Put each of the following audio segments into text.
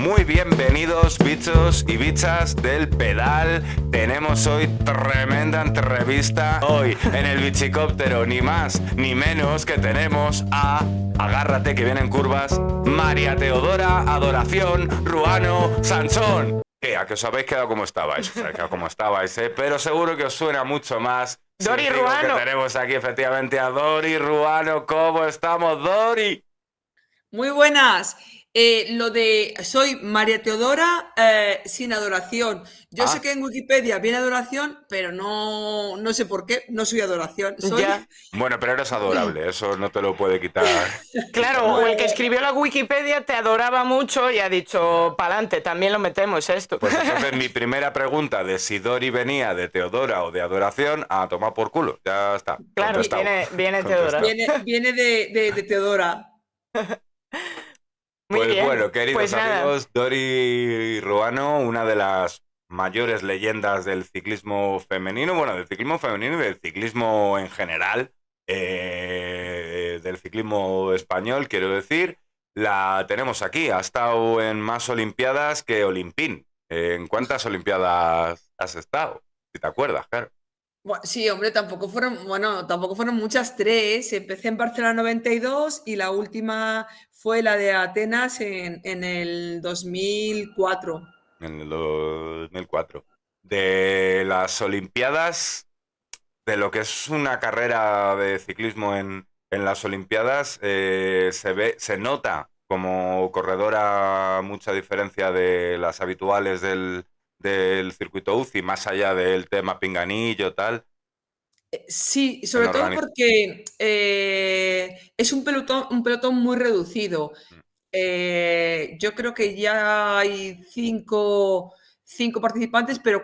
Muy bienvenidos, bichos y bichas del pedal. Tenemos hoy tremenda entrevista. Hoy en el bichicóptero, ni más ni menos que tenemos a, agárrate que vienen curvas, María Teodora Adoración Ruano Sansón. ¿A que os habéis quedado como estabais? Os habéis quedado como estabais, pero seguro que os suena mucho más. Dori Ruano. Que tenemos aquí efectivamente a Dori Ruano. ¿Cómo estamos, Dori? Muy buenas. Lo de soy María Teodora sin adoración. Yo sé que en Wikipedia viene adoración, pero no sé por qué. No soy adoración. Soy... Ya. Bueno, pero eres adorable, eso no te lo puede quitar. Claro, o el que escribió la Wikipedia te adoraba mucho y ha dicho, pa'lante, también lo metemos esto. Pues entonces mi primera pregunta de si Dori venía de Teodora o de adoración, a tomar por culo, ya está. Claro, viene Teodora. Viene de Teodora. Muy pues bien. Bueno, queridos pues amigos, Dori Ruano, una de las mayores leyendas del ciclismo femenino, bueno, del ciclismo femenino y del ciclismo en general, del ciclismo español, quiero decir, la tenemos aquí, ha estado en más olimpiadas que Olimpín. ¿En cuántas olimpiadas has estado? Si te acuerdas, claro. Bueno, sí, hombre, tampoco fueron muchas, 3. Empecé en Barcelona 92 y la última fue la de Atenas en el 2004. En el 2004. De las olimpiadas, de lo que es una carrera de ciclismo en las olimpiadas, se nota como corredora mucha diferencia de las habituales del circuito UCI, más allá del tema pinganillo, tal. Sí, sobre todo porque es un pelotón muy reducido. Yo creo que ya hay cinco participantes, pero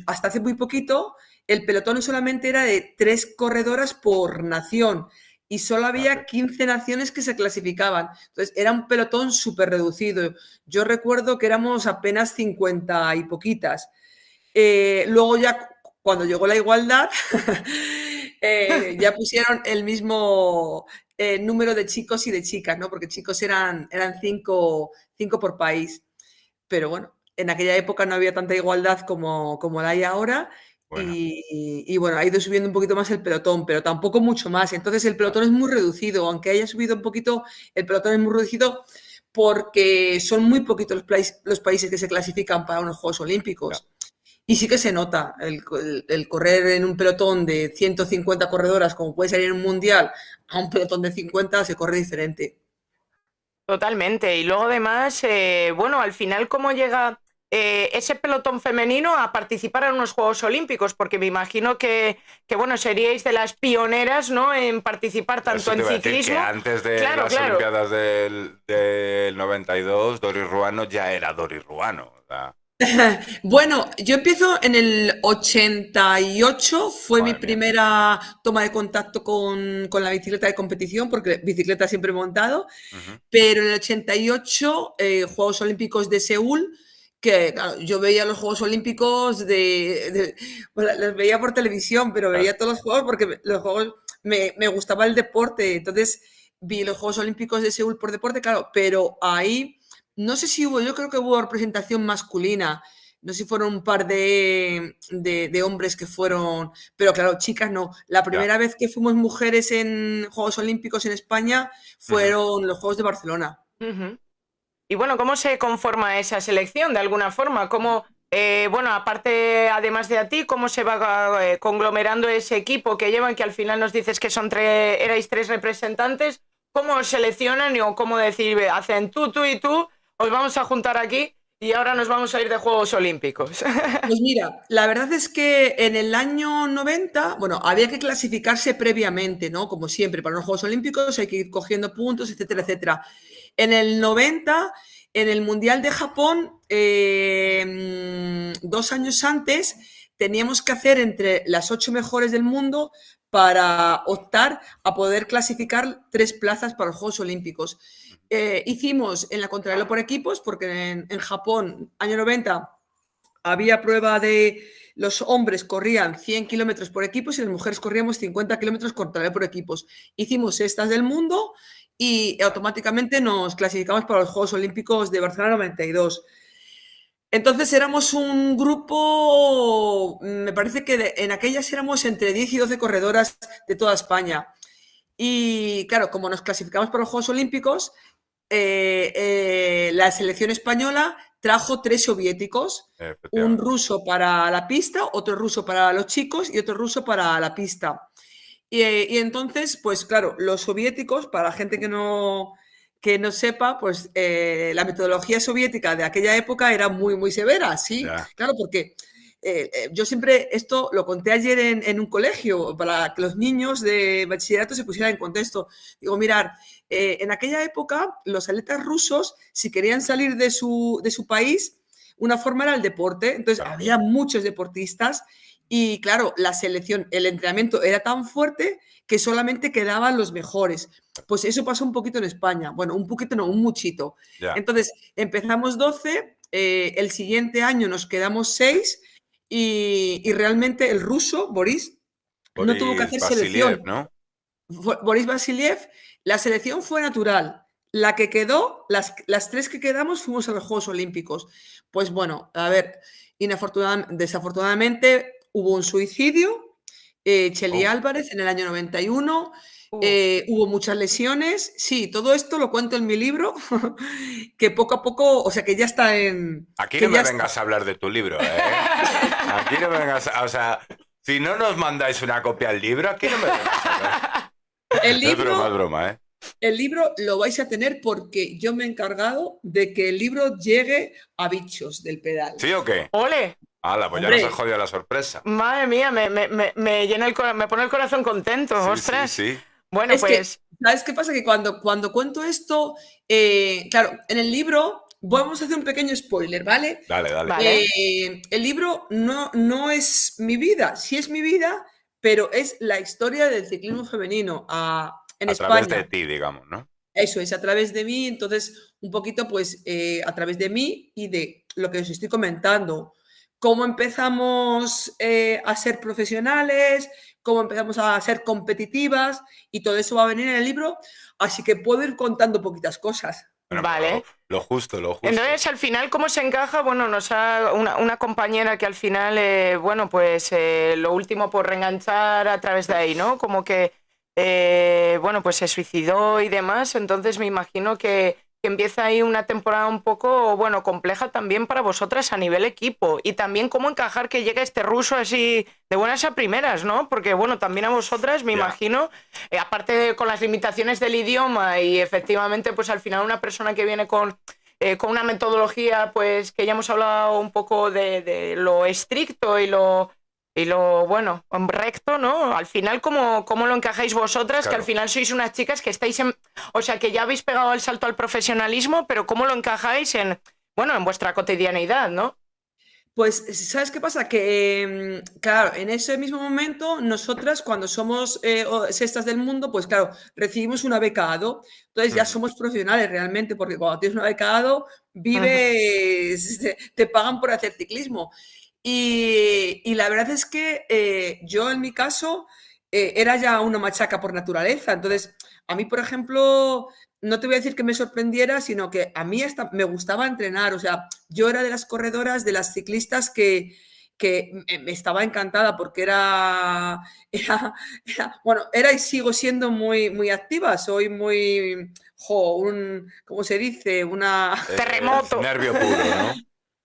hasta hace muy poquito el pelotón solamente era de 3 corredoras por nación y solo había 15 naciones que se clasificaban. Entonces era un pelotón súper reducido. Yo recuerdo que éramos apenas 50 y poquitas. Luego ya cuando llegó la igualdad, ya pusieron el mismo número de chicos y de chicas, ¿no? Porque chicos eran 5 por país. Pero bueno, en aquella época no había tanta igualdad como la hay ahora. Bueno. Y bueno, ha ido subiendo un poquito más el pelotón, pero tampoco mucho más. Entonces el pelotón es muy reducido, aunque haya subido un poquito, el pelotón es muy reducido porque son muy poquitos los países que se clasifican para unos Juegos Olímpicos. Y sí que se nota el correr en un pelotón de 150 corredoras, como puede salir en un mundial, a un pelotón de 50 se corre diferente. Totalmente. Y luego además, bueno, al final, ¿cómo llega ese pelotón femenino a participar en unos Juegos Olímpicos? Porque me imagino que bueno, seríais de las pioneras, ¿no?, en participar tanto en ciclismo. Que antes de las Olimpiadas del 92, Dori Ruano ya era Dori Ruano. Bueno, yo empiezo en el 88, fue mi primera toma de contacto con la bicicleta de competición, porque bicicleta siempre he montado, pero en el 88, Juegos Olímpicos de Seúl, que claro, yo veía los Juegos Olímpicos bueno, los veía por televisión, pero veía todos los Juegos porque los Juegos me gustaba el deporte, entonces vi los Juegos Olímpicos de Seúl por deporte, claro, pero ahí... No sé si yo creo que hubo representación masculina, no sé si fueron un par de hombres que fueron, pero claro, chicas no. La primera vez que fuimos mujeres en Juegos Olímpicos en España fueron los Juegos de Barcelona. Y bueno, ¿cómo se conforma esa selección de alguna forma? ¿Cómo, bueno, aparte, además de a ti, cómo se va conglomerando ese equipo que llevan, que al final nos dices que erais 3 representantes? ¿Cómo os seleccionan o cómo decir, hacen tú y tú? Os vamos a juntar aquí y ahora nos vamos a ir de Juegos Olímpicos. Pues mira, la verdad es que en el año 90, bueno, había que clasificarse previamente, ¿no? Como siempre, para los Juegos Olímpicos hay que ir cogiendo puntos, etcétera, etcétera. En el 90, en el Mundial de Japón, 2 años antes, teníamos que hacer entre las 8 mejores del mundo para optar a poder clasificar 3 plazas para los Juegos Olímpicos. Hicimos en la contrarreloj por equipos, porque en Japón, año 90, había prueba de los hombres corrían 100 kilómetros por equipos y las mujeres corríamos 50 kilómetros contrarreloj por equipos. Hicimos estas del mundo y automáticamente nos clasificamos para los Juegos Olímpicos de Barcelona 92. Entonces éramos un grupo, me parece que en aquellas éramos entre 10 y 12 corredoras de toda España. Y claro, como nos clasificamos para los Juegos Olímpicos, la selección española trajo 3 soviéticos, un ruso para la pista, otro ruso para los chicos y otro ruso para la pista. Y entonces, pues claro, los soviéticos, para la gente que no sepa, pues la metodología soviética de aquella época era muy, muy severa, ¿sí? Ya. Claro, porque yo siempre, esto lo conté ayer en un colegio, para que los niños de bachillerato se pusieran en contexto. Digo, mirar, en aquella época los atletas rusos, si querían salir de su país, una forma era el deporte. Entonces, había muchos deportistas y, claro, la selección, el entrenamiento era tan fuerte que solamente quedaban los mejores. Pues eso pasó un poquito en España. Bueno, un poquito no, un muchito. Ya. Entonces, empezamos 12, el siguiente año nos quedamos 6 y realmente el ruso, Boris, no tuvo que hacer selección. ¿No? Boris Vasiliev, la selección fue natural. La que quedó, las 3 que quedamos fuimos a los Juegos Olímpicos. Pues bueno, a ver, desafortunadamente hubo un suicidio, Chely Álvarez en el año 91, hubo muchas lesiones. Sí, todo esto lo cuento en mi libro, que poco a poco, o sea, que ya está en... Aquí no me vengas a hablar de tu libro, ¿eh? Aquí no me vengas o sea, si no nos mandáis una copia al libro, aquí no me vengas a hablar. El libro, es broma, ¿eh? El libro lo vais a tener porque yo me he encargado de que el libro llegue a Bichos del Pedal. ¿Sí o qué? ¡Ole! ¡Hala, pues Hombre, ya nos ha jodido la sorpresa! Madre mía, me llena me pone el corazón contento, Sí, ostras. sí. Bueno, es pues... que, ¿sabes qué pasa? Que cuando cuento esto, claro, en el libro vamos a hacer un pequeño spoiler, ¿vale? Dale. Vale. El libro no es mi vida, sí es mi vida, pero es la historia del ciclismo femenino en España. A través de ti, digamos, ¿no? Eso es, a través de mí, entonces un poquito pues a través de mí y de lo que os estoy comentando. Cómo empezamos a ser profesionales, cómo empezamos a ser competitivas y todo eso va a venir en el libro, así que puedo ir contando poquitas cosas. Bueno, vale. Lo justo. Entonces, al final, ¿cómo se encaja? Bueno, nos ha una compañera que al final, bueno, pues lo último por reenganchar a través de ahí, ¿no? Como que, bueno, pues se suicidó y demás, entonces me imagino que empieza ahí una temporada un poco, bueno, compleja también para vosotras a nivel equipo y también cómo encajar que llegue este ruso así de buenas a primeras, ¿no? Porque, bueno, también a vosotras, me imagino, aparte con las limitaciones del idioma y efectivamente, pues al final una persona que viene con una metodología, pues que ya hemos hablado un poco de lo estricto y lo bueno, recto, ¿no? Al final, ¿cómo lo encajáis vosotras? Claro. Que al final sois unas chicas que estáis o sea, que ya habéis pegado el salto al profesionalismo, pero ¿cómo lo encajáis en vuestra cotidianidad, ¿no? Pues, ¿sabes qué pasa? Que, claro, en ese mismo momento, nosotras, cuando somos sextas del mundo, pues claro, recibimos una beca ADO. Entonces ya somos profesionales realmente, porque cuando tienes una beca ADO, vives, te pagan por hacer ciclismo. Y la verdad es que yo, en mi caso, era ya una machaca por naturaleza. Entonces, a mí, por ejemplo, no te voy a decir que me sorprendiera, sino que a mí hasta me gustaba entrenar. O sea, yo era de las corredoras, de las ciclistas que me estaba encantada porque bueno, era y sigo siendo muy, muy activa. Soy muy, ¿cómo se dice? Terremoto. Nervio puro, ¿no?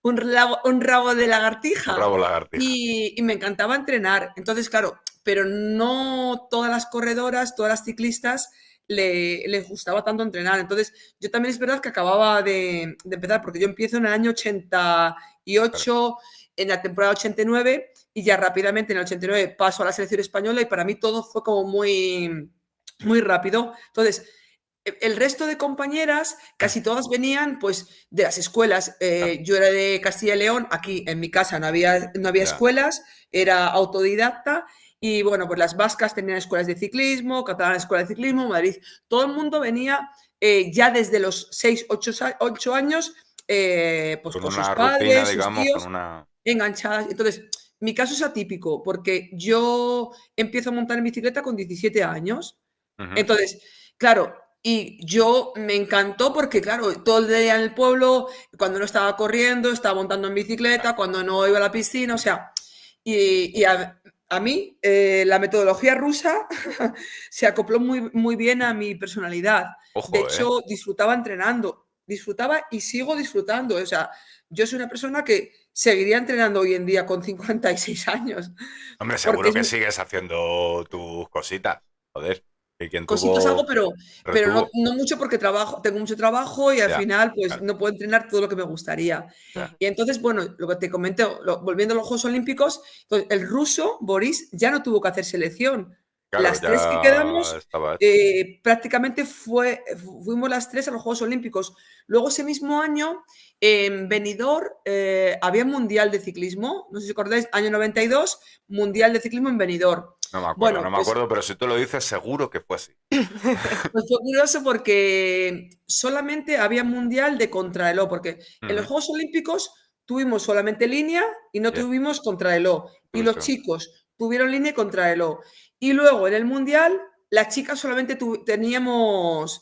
Un rabo de lagartija. Un rabo lagartija. Y me encantaba entrenar. Entonces, claro, pero no todas las corredoras, todas las ciclistas les gustaba tanto entrenar. Entonces, yo también es verdad que acababa de empezar, porque yo empiezo en el año 88, en la temporada 89, y ya rápidamente en el 89 paso a la selección española y para mí todo fue como muy, muy rápido. Entonces, el resto de compañeras, casi todas venían pues de las escuelas. Yo era de Castilla y León, aquí en mi casa no había escuelas, era autodidacta. Y bueno, pues las vascas tenían escuelas de ciclismo, Catalán escuela de ciclismo, Madrid. Todo el mundo venía ya desde los 6, 8 años, pues con sus padres, rutina, digamos, sus tíos, enganchadas. Entonces, mi caso es atípico porque yo empiezo a montar en bicicleta con 17 años. Entonces, claro, Y yo me encantó porque, claro, todo el día en el pueblo, cuando no estaba corriendo, estaba montando en bicicleta, cuando no iba a la piscina, o sea, y a mí la metodología rusa se acopló muy bien a mi personalidad. De Ojo, ¿eh? hecho, disfrutaba entrenando, disfrutaba y sigo disfrutando. O sea, yo soy una persona que seguiría entrenando hoy en día con 56 años, Hombre, porque seguro es, que sigues haciendo tus cositas. Joder. Y quien cositas hago, tuvo, pero no, retuvo. no mucho porque trabajo, tengo mucho trabajo y al Ya, final pues claro, no puedo entrenar todo lo que me gustaría. ya. Y entonces, bueno, lo que te comenté, volviendo a los Juegos Olímpicos, entonces, el ruso, Boris, ya no tuvo que hacer selección. Claro, Las tres que ya quedamos, estaba hecho. prácticamente fuimos las tres a los Juegos Olímpicos. Luego ese mismo año, en Benidorm, había Mundial de Ciclismo, no sé si acordáis, año 92, Mundial de Ciclismo en Benidorm. No me acuerdo, Bueno, no me pues acuerdo, pero si tú lo dices, seguro que fue así. pues fue curioso porque solamente había mundial de contrarreloj, porque en los Ujú. Juegos Olímpicos tuvimos solamente línea y no Ya, tuvimos contrarreloj. Y los tuviste un- chicos tuvieron línea y contrarreloj. Y luego en el mundial, las chicas solamente teníamos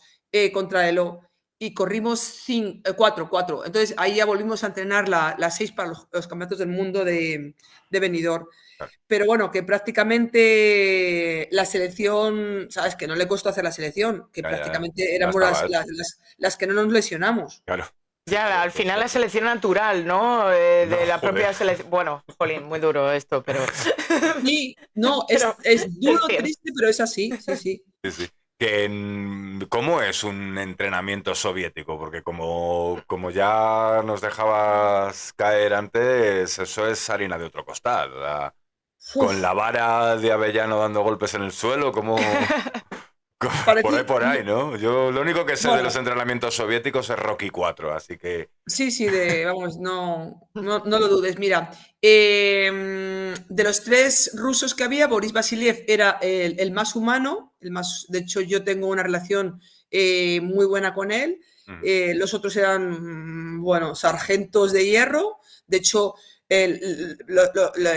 contrarreloj y corrimos cuatro. Entonces ahí ya volvimos a entrenar las 6 para los campeonatos del mundo de Benidorm. claro, Pero bueno, que prácticamente la selección, ¿sabes? Que no le costó hacer la selección, que ya, prácticamente ya éramos estaba hecho. las que no nos lesionamos. Claro. Ya, al final la selección natural, ¿no? No, De la joder. propia selección. Bueno, jolín, muy duro esto, pero. Sí, no, Pero es es duro, cierto. triste, pero es así, sí, sí. Sí, sí. Que, ¿cómo es un entrenamiento soviético? Porque como ya nos dejabas caer antes, eso es harina de otro costal. Con Uf, la vara de Avellano dando golpes en el suelo, como por ahí, ¿no? Yo lo único que sé de los bueno, entrenamientos soviéticos es Rocky 4, así que sí, sí, vamos, no lo dudes. Mira, de los tres rusos que había, Boris Basiliev era el más humano, de hecho yo tengo una relación muy buena con él. mm, Los otros eran, bueno, sargentos de hierro. De hecho,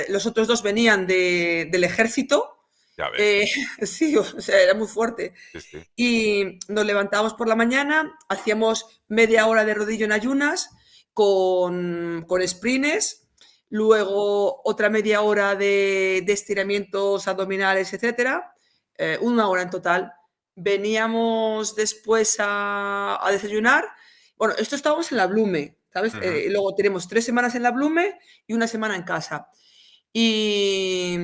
los otros dos venían del ejército. ya ves. Eh, sí, o sea, era muy fuerte. Sí, sí. Y nos levantábamos por la mañana, hacíamos media hora de rodillo en ayunas con sprints, luego otra media hora de estiramientos abdominales, etcétera, una hora en total. Veníamos después a desayunar. Bueno, esto estábamos en la Blume, ¿sabes? Ujú. Luego tenemos 3 semanas en la Blume y una semana en casa. Y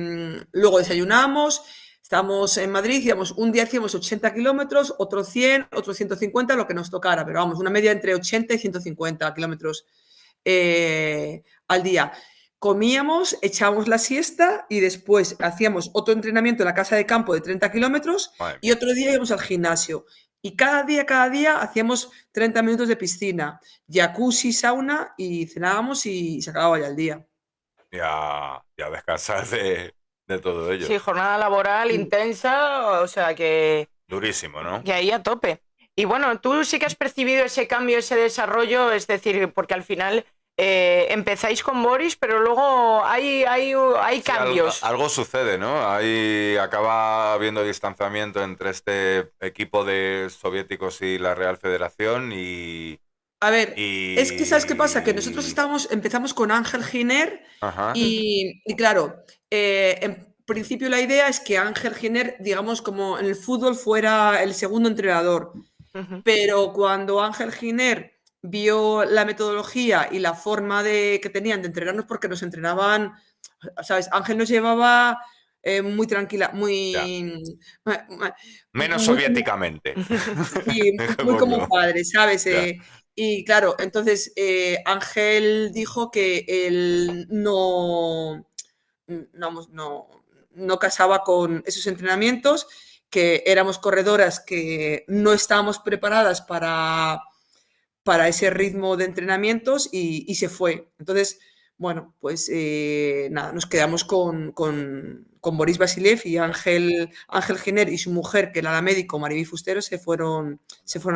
luego desayunamos, estábamos en Madrid, íbamos, un día hacíamos 80 kilómetros, otro 100, otro 150, lo que nos tocara, pero vamos, una media entre 80 y 150 kilómetros al día. Comíamos, echábamos la siesta y después hacíamos otro entrenamiento en la casa de campo de 30 kilómetros Madre y mía. otro día íbamos al gimnasio. Y cada día hacíamos 30 minutos de piscina, jacuzzi, sauna y cenábamos y se acababa ya el día. Ya descansar de todo ello. Sí, jornada laboral intensa, o sea Durísimo, ¿no? que ahí a tope. Y bueno, tú sí que has percibido ese cambio, ese desarrollo, es decir, porque al final empezáis con Boris, pero luego hay Sí, cambios. algo sucede, ¿no? Ahí acaba habiendo distanciamiento entre este equipo de soviéticos y la Real Federación A ver, es que ¿sabes qué pasa? Que nosotros y... empezamos con Ángel Giner Ajá, y claro, en principio la idea es que Ángel Giner, digamos, como en el fútbol fuera el segundo entrenador, Ujú. pero cuando Ángel Giner vio la metodología y la forma que tenían de entrenarnos, porque nos entrenaban, ¿sabes? Ángel nos llevaba muy tranquila, ya. Menos muy, soviéticamente. sí, muy como Dejémoslo. padre, ¿sabes? Ya, Y claro, entonces Ángel dijo que él no casaba con esos entrenamientos, que éramos corredoras que no estábamos preparadas para ese ritmo de entrenamientos y se fue. Entonces, bueno, pues nada, nos quedamos con Boris Basiliev y ya. Ángel Giner y su mujer, que era la médico, Mariví Fustero, se fueron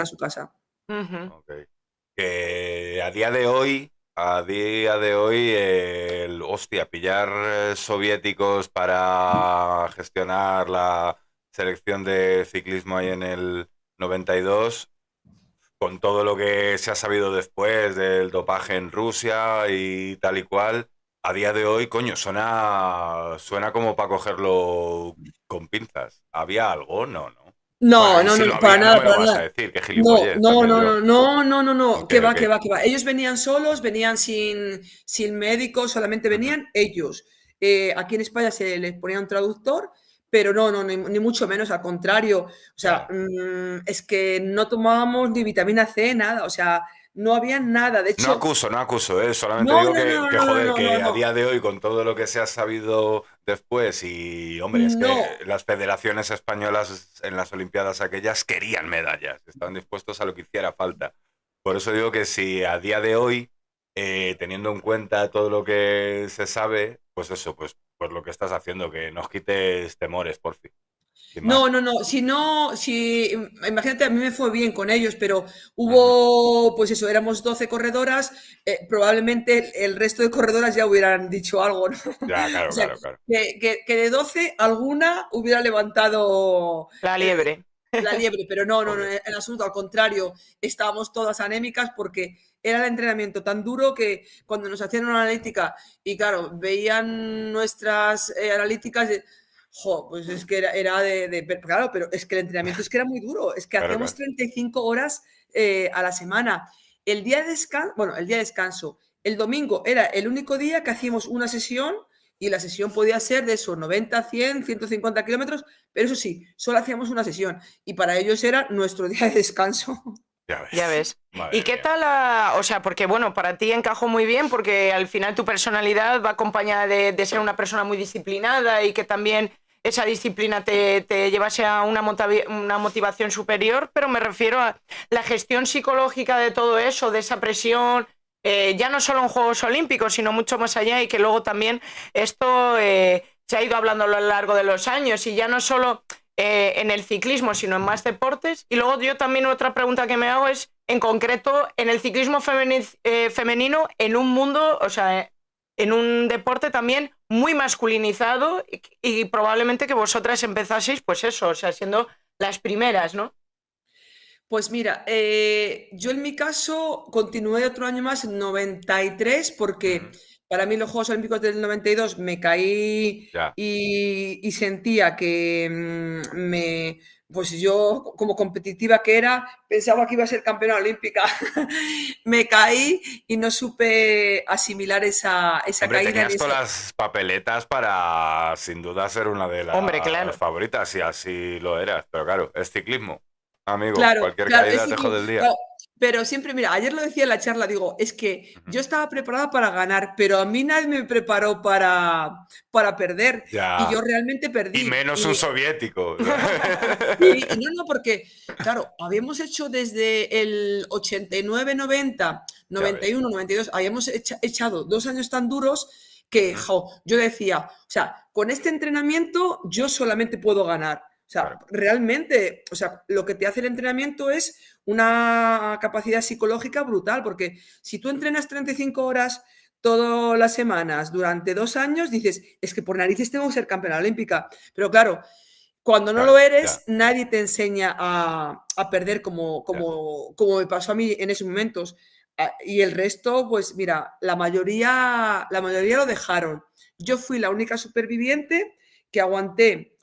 a su casa. Ujú. Ok. Que a día de hoy, hostia, pillar soviéticos para gestionar la selección de ciclismo ahí 92, con todo lo que se ha sabido después del dopaje en Rusia y tal y cual, a día de hoy, coño, suena como para cogerlo con pinzas. ¿Había algo? No, no. Bueno, No, y no, si no, lo no, para había, no nada, me lo para vas a nada. decir, qué No, gilipollez no, también no, yo. no, no, no, no, no, Ok, que va, ok. que va, que va. Ellos venían solos, venían sin médicos, solamente Ujú. venían ellos. Aquí en España se les ponía un traductor, pero no, no, ni mucho menos, al contrario. O sea, Claro. es que no tomábamos ni vitamina C, nada, o sea, no había nada. De No hecho, acuso, no acuso, ¿eh? Solamente no, digo no, no, que, no, no, joder, no, no, que a no, día de hoy, con todo lo que se ha sabido después, y hombre, es que no. las federaciones españolas en las Olimpiadas aquellas querían medallas, estaban dispuestos a lo que hiciera falta. Por eso digo que si a día de hoy, teniendo en cuenta todo lo que se sabe, pues eso, pues lo que estás haciendo, que nos quites temores, por fin, sin No, más. no, no, si no, si, imagínate, a mí me fue bien con ellos, pero Ujú. hubo, pues eso, éramos 12 corredoras, probablemente el resto de corredoras ya hubieran dicho algo, ¿no? Ya, O claro, sea, claro, claro. que de 12 alguna hubiera levantado La liebre. la liebre, pero no, no, no, Joder. en absoluto, al contrario, estábamos todas anémicas porque era el entrenamiento tan duro que cuando nos hacían una analítica y claro, veían nuestras analíticas, jo, pues es que era claro, pero es que el entrenamiento es que era muy duro, es que Claro, hacíamos claro. 35 horas a la semana. El día de descanso, bueno, el día de descanso, el domingo era el único día que hacíamos una sesión y la sesión podía ser de esos 90, 100, 150 kilómetros, pero eso sí, solo hacíamos una sesión y para ellos era nuestro día de descanso. Ya Ya ves. ves. ¿Y Madre qué mía. tal o sea, porque bueno, para ti encajó muy bien porque al final tu personalidad va acompañada de ser una persona muy disciplinada y que también esa disciplina te llevase a una motivación superior, pero me refiero a la gestión psicológica de todo eso, de esa presión, ya no solo en Juegos Olímpicos, sino mucho más allá y que luego también esto se ha ido hablando a lo largo de los años y ya no solo en el ciclismo, sino en más deportes. Y luego yo también otra pregunta que me hago es, en concreto, en el ciclismo femenino, en un mundo, o sea, en un deporte también muy masculinizado y probablemente que vosotras empezaseis, pues eso, o sea, siendo las primeras, ¿no? Pues mira, yo en mi caso continué otro año más en 93 porque Ujú. para mí los Juegos Olímpicos del 92 me caí Ya. y sentía que pues yo como competitiva que era, pensaba que iba a ser campeona olímpica. Me caí y no supe asimilar esa Hombre, caída ni tenías esa... todas las papeletas para sin duda ser una de Hombre, las claro. favoritas, si así lo eras. Pero claro, es ciclismo. Amigo, Claro, cualquier claro, es caída te ciclo, jode el día. claro, pero siempre, mira, ayer lo decía en la charla, digo, es que Ujú. yo estaba preparada para ganar, pero a mí nadie me preparó para perder y yo Ya. realmente Y perdí. menos un soviético. Y no, no, porque, claro, habíamos hecho desde el 89, 90, Ya ves. 91, 92, habíamos echado 2 años tan duros que, Ujú. jo, yo decía, o sea, con este entrenamiento yo solamente puedo ganar. O sea, Claro, realmente, o sea, lo que te hace el entrenamiento es una capacidad psicológica brutal, porque si tú entrenas 35 horas todas las semanas durante 2 años, dices, es que por narices tengo que ser campeona olímpica. Pero claro, cuando no lo claro, eres, ya, nadie te enseña a perder ya. como me pasó a mí en esos momentos. Y el resto, pues mira, la mayoría lo dejaron. Yo fui la única superviviente que aguanté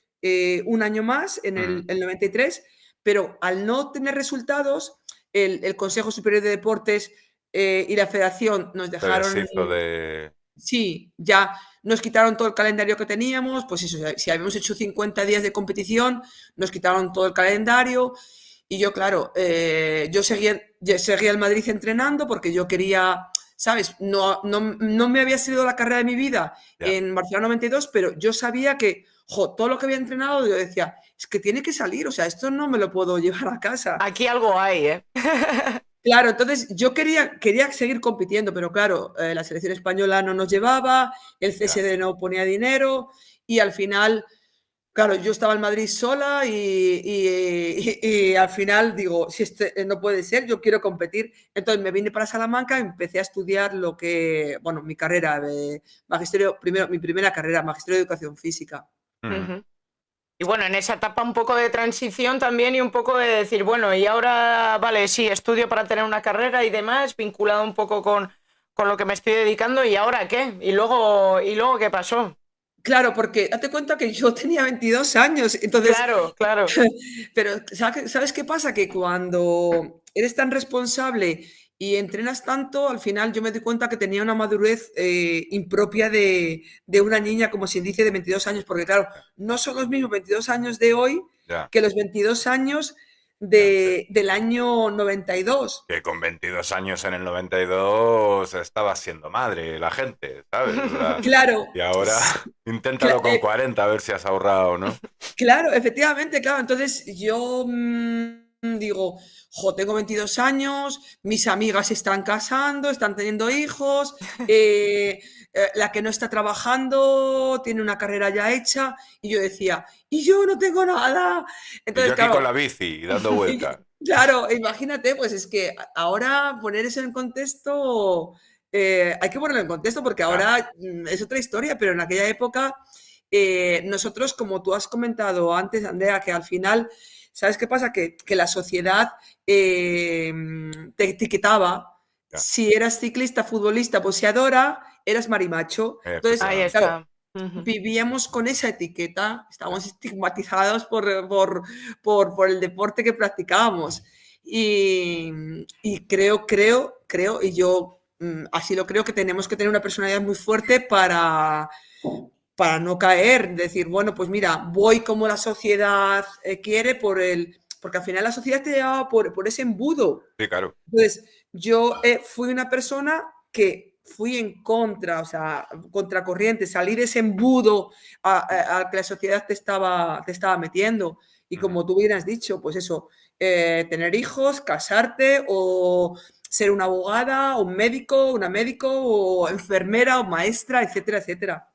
un año más en Ujú. el 93, pero al no tener resultados, el Consejo Superior de Deportes y la Federación nos Se dejaron. deshizo de... Sí, ya nos quitaron todo el calendario que teníamos, pues eso, si habíamos hecho 50 días de competición, nos quitaron todo el calendario y yo, claro, yo seguía en Madrid entrenando porque yo quería, ¿sabes? No me había salido la carrera de mi vida Ya. en Barcelona 92, pero yo sabía que, jo, todo lo que había entrenado, yo decía, es que tiene que salir, o sea, esto no me lo puedo llevar a casa. Aquí algo hay, ¿eh? Claro, entonces yo quería seguir compitiendo, pero claro, la selección española no nos llevaba, el Ya. CSD no ponía dinero y al final, claro, yo estaba en Madrid sola y al final digo, si no puede ser, yo quiero competir. Entonces me vine para Salamanca, empecé a estudiar bueno, mi carrera de magisterio, primero, mi primera carrera, magisterio de educación física. Ujú. Ujú. Y bueno, en esa etapa un poco de transición también y un poco de decir, bueno, y ahora, vale, sí, estudio para tener una carrera y demás, vinculado un poco con lo que me estoy dedicando, ¿y ahora qué? ¿Y luego qué pasó? Claro, porque date cuenta que yo tenía 22 años, entonces, Claro, claro. pero ¿sabes qué pasa? Que cuando eres tan responsable y entrenas tanto, al final yo me di cuenta que tenía una madurez impropia de una niña, como se dice, de 22 años, porque claro, no son los mismos 22 años de hoy Ya. que los 22 años del año 92. Que con 22 años en el 92 estaba siendo madre la gente, ¿sabes? O sea, Claro, y ahora inténtalo cla- con eh, 40 a ver si has ahorrado, ¿no? claro, efectivamente, claro. Entonces yo digo, jo, tengo 22 años, mis amigas se están casando, están teniendo hijos, la que no está trabajando tiene una carrera ya hecha, y yo decía, y yo no tengo nada. Y yo Entonces, aquí con claro, la bici y dando vueltas. claro, imagínate, pues es que ahora poner eso en contexto, hay que ponerlo en contexto porque Claro. ahora es otra historia, pero en aquella época nosotros, como tú has comentado antes, Andrea, que al final, ¿sabes qué pasa? Que la sociedad te etiquetaba. Ya, Si eras ciclista, futbolista, boxeadora, eras marimacho. Entonces, Ahí efectivamente. claro, está. Ujú. vivíamos con esa etiqueta, estábamos estigmatizados por el deporte que practicábamos. Y creo, y yo así lo creo, que tenemos que tener una personalidad muy fuerte para no caer, decir, bueno, pues mira, voy como la sociedad quiere porque al final la sociedad te llevaba por ese embudo. Sí, claro. Entonces, yo fui una persona que fui en contra, o sea, contracorriente, salir ese embudo al que la sociedad te estaba metiendo. Y Ujú. como tú bien has dicho, pues eso, tener hijos, casarte o ser una abogada, o un médico, una médico, o enfermera, o maestra, etcétera, etcétera.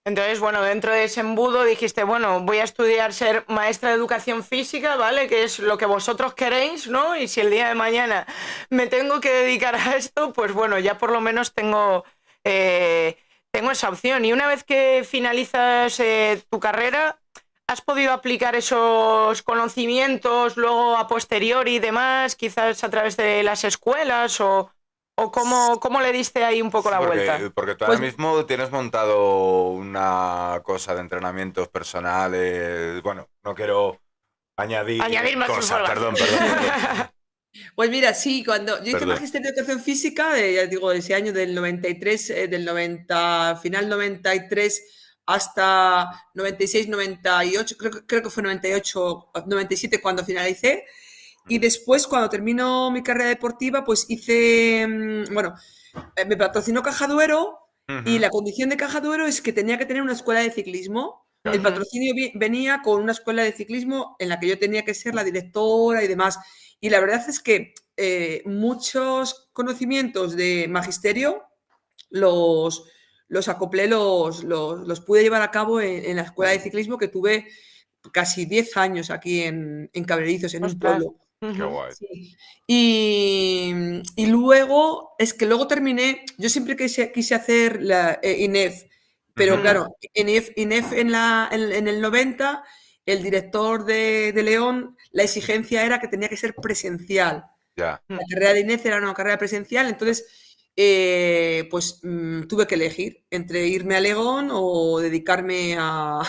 Entonces, bueno, dentro de ese embudo dijiste, bueno, voy a estudiar ser maestra de educación física, ¿vale? Que es lo que vosotros queréis, ¿no? Y si el día de mañana me tengo que dedicar a esto, pues bueno, ya por lo menos tengo esa opción. Y una vez que finalizas tu carrera, ¿has podido aplicar esos conocimientos luego a posteriori y demás, quizás a través de las escuelas o cómo le diste ahí un poco Sí, la vuelta? porque tú ahora Pues mismo tienes montado una cosa de entrenamientos personales. Bueno, no quiero añadir Añadir más cosas, información. perdón. Pues mira, sí, cuando yo hice Perdón. magisterio de educación física, ya digo, ese año del 93, del 90, final 93 hasta 96, 98, creo que fue 98, 97 cuando finalicé. Y después, cuando terminó mi carrera deportiva, pues hice, bueno, me patrocinó Caja Duero, y Ujú, la condición de Caja Duero es que tenía que tener una escuela de ciclismo. El claro. Ujú. patrocinio venía con una escuela de ciclismo en la que yo tenía que ser la directora y demás. Y la verdad es que muchos conocimientos de magisterio los, los acoplé, los pude llevar a cabo en la escuela de ciclismo, que tuve casi 10 años aquí en Cabrerizos, en un Ostras. pueblo. Qué Ujú. guay. Sí. Y luego, es que luego terminé, yo siempre quise hacer la INEF, pero Ujú, Mm. claro, INEF en el 90, el director de León, la exigencia era que tenía que ser presencial. ya. La Mm. carrera de INEF era una carrera presencial, entonces pues tuve que elegir entre irme a León o dedicarme a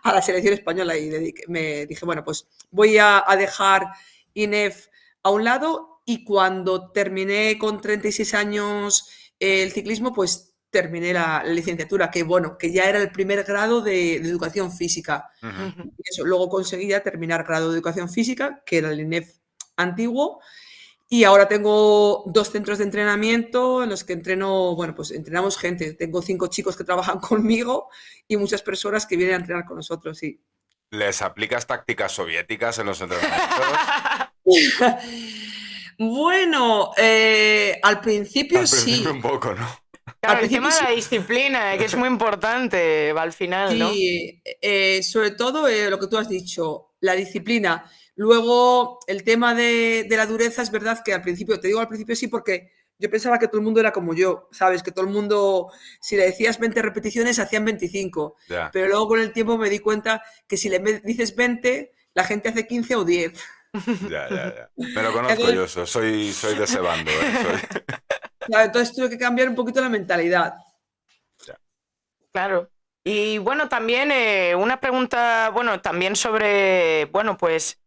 la selección española, y me dije, bueno, pues voy a dejar INEF a un lado, y cuando terminé con 36 años el ciclismo, pues terminé la licenciatura, que bueno, que ya era el primer grado de educación física. Ujú. Ujú. Y eso, luego conseguí ya terminar grado de educación física, que era el INEF antiguo, y ahora tengo 2 centros de entrenamiento en los que entreno, bueno, pues entrenamos gente. Tengo 5 chicos que trabajan conmigo y muchas personas que vienen a entrenar con nosotros, sí. ¿Les aplicas tácticas soviéticas en los entrenamientos? Bueno, al principio Al principio sí. un poco, ¿no? Al Claro, el principio tema de sí. la disciplina, que es muy importante al final, ¿no? Sí, sobre todo lo que tú has dicho, la disciplina. Luego, el tema de la dureza, es verdad que al principio, te digo al principio sí, porque Yo pensaba que todo el mundo era como yo, ¿sabes? Que todo el mundo, si le decías 20 repeticiones, hacían 25. Ya. Pero luego con el tiempo me di cuenta que si le dices 20, la gente hace 15 o 10. Ya. Me lo conozco Entonces, yo, soy de ese bando, ¿eh? claro, entonces tuve que cambiar un poquito la mentalidad. Ya. Claro. Y bueno, también una pregunta, bueno, también sobre, bueno, pues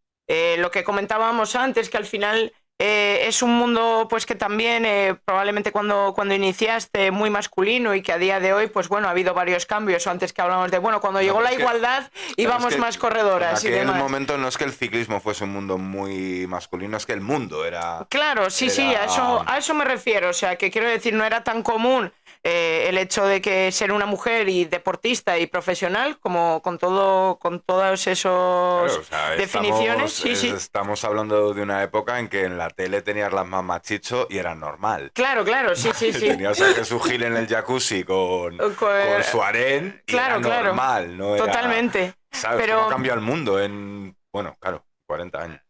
lo que comentábamos antes, que al final es un mundo pues que también probablemente cuando iniciaste muy masculino y que a día de hoy, pues bueno, ha habido varios cambios. O antes que hablábamos de, bueno, cuando llegó la igualdad íbamos más corredoras y en aquel demás. momento no es que el ciclismo fuese un mundo muy masculino, es que el mundo era... Claro, sí, a eso me refiero. O sea, que quiero decir, no era tan común el hecho de que ser una mujer y deportista y profesional, como con todas esas Claro, o sea, definiciones. Sí. Estamos hablando de una época en que en la tele tenías las más machicho y era normal. Claro, sí. Tenías a Jesús Gil en el jacuzzi con su harén y Claro, era normal, ¿no? Era, totalmente. ¿sabes? Pero... ¿Cómo ha cambiado el mundo en, bueno, claro, 40 años?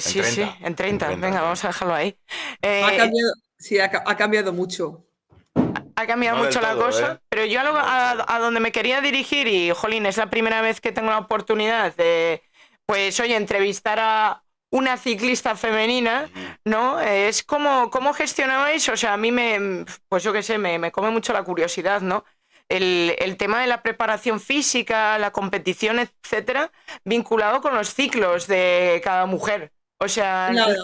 Sí, en 30. Venga, vamos a dejarlo ahí. Ha cambiado, sí, ha cambiado mucho. Ha cambiado mucho la cosa, pero yo a donde me quería dirigir, y jolín, es la primera vez que tengo la oportunidad de, pues oye, entrevistar a una ciclista femenina, ¿no? Es cómo gestionabais, o sea, a mí pues yo qué sé, me come mucho la curiosidad, ¿no? El tema de la preparación física, la competición, etcétera, vinculado con los ciclos de cada mujer. O sea, Nada.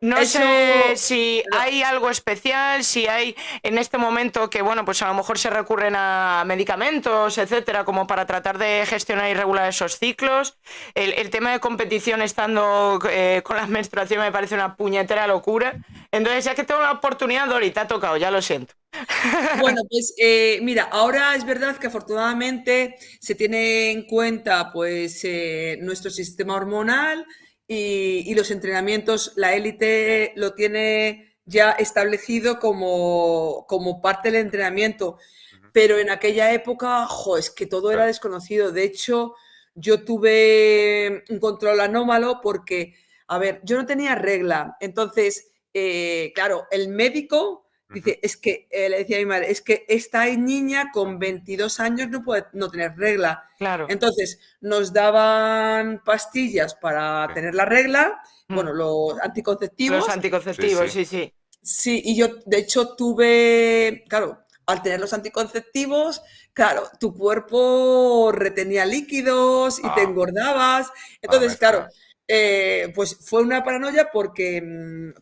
no Eso, sé si hay algo especial, si hay en este momento que, bueno, pues a lo mejor se recurren a medicamentos, etcétera, como para tratar de gestionar y regular esos ciclos. El tema de competición estando con la menstruación me parece una puñetera locura. Entonces, ya que tengo la oportunidad, Dori, te ha tocado, ya lo siento. bueno, pues mira, ahora es verdad que afortunadamente se tiene en cuenta pues nuestro sistema hormonal y los entrenamientos, la élite lo tiene ya establecido como parte del entrenamiento, pero en aquella época, es que todo era desconocido. De hecho, yo tuve un control anómalo porque, a ver, yo no tenía regla, entonces, claro, el médico... Dice, es que, le decía a mi madre, es que esta niña con 22 años no puede no tener regla. Claro. Entonces, nos daban pastillas para tener la regla, bueno, los anticonceptivos. Los anticonceptivos, sí. Sí, y yo, de hecho, tuve, claro, al tener los anticonceptivos, claro, tu cuerpo retenía líquidos y te engordabas. Entonces, claro, pues fue una paranoia porque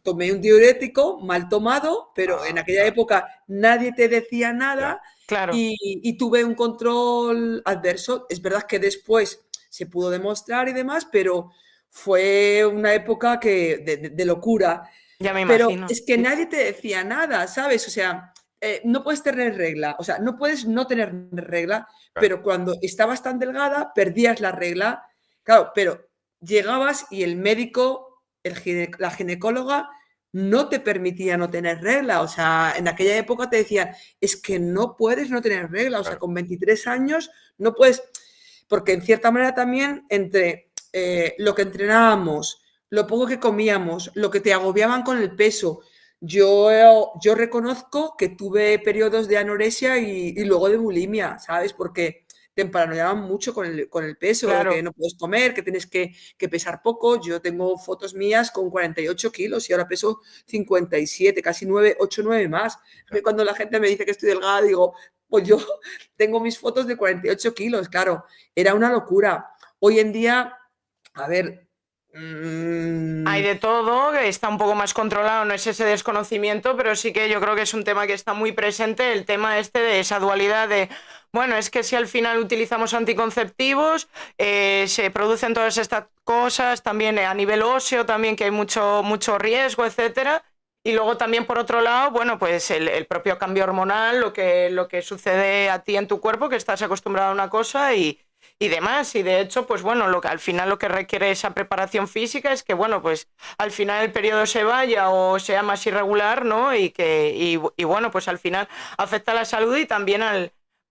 tomé un diurético mal tomado, pero en aquella época nadie te decía nada. Claro. Y tuve un control adverso. Es verdad que después se pudo demostrar y demás, pero fue una época de locura. Ya me pero imagino. Es que nadie te decía nada, ¿sabes? O sea, no puedes tener regla, o sea, no puedes no tener regla, pero cuando estabas tan delgada perdías la regla, claro, pero llegabas y el médico, la ginecóloga, no te permitía no tener regla. O sea, en aquella época te decían, es que no puedes no tener regla. O sea, con 23 años no puedes, porque en cierta manera también entre lo que entrenábamos, lo poco que comíamos, lo que te agobiaban con el peso. Yo reconozco que tuve periodos de anorexia y luego de bulimia, ¿sabes? Porque te paranoiaban mucho con el peso, que no puedes comer, que tienes que pesar poco. Yo tengo fotos mías con 48 kilos y ahora peso 57, casi 8, 9 más. Cuando la gente me dice que estoy delgada, digo, pues yo tengo mis fotos de 48 kilos, claro, era una locura. Hoy en día, a ver... Hay de todo, está un poco más controlado, no es ese desconocimiento, pero sí que yo creo que es un tema que está muy presente, el tema este de esa dualidad de, bueno, es que si al final utilizamos anticonceptivos, se producen todas estas cosas, también a nivel óseo, también que hay mucho riesgo, etcétera. Y luego también, por otro lado, bueno, pues el propio cambio hormonal, lo que sucede a ti en tu cuerpo, que estás acostumbrado a una cosa y demás. Y de hecho, pues bueno, al final lo que requiere esa preparación física es que, bueno, pues al final el periodo se vaya o sea más irregular, ¿no? Y bueno, pues al final afecta a la salud y también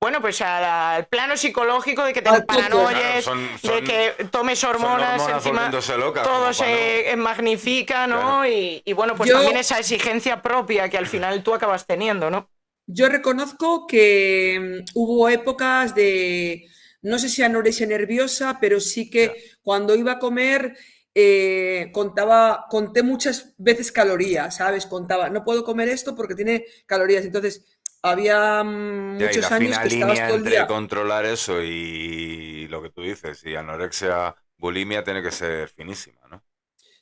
bueno, pues al plano psicológico de que te Al tope. paranoies, Claro, de que tomes hormonas, encima volviéndose locas, todo como se magnifica, ¿no? Claro. Y bueno, pues Yo- también esa exigencia propia que al final tú acabas teniendo, ¿no? Yo reconozco que hubo épocas de, no sé si anorexia nerviosa, pero sí Ya. que cuando iba a comer conté muchas veces calorías, ¿sabes? Contaba, no puedo comer esto porque tiene calorías. Entonces, había Ya, y la muchos años fina que estabas línea todo el entre día. controlar eso y lo que tú dices, y anorexia, bulimia, tiene que ser finísima, ¿no?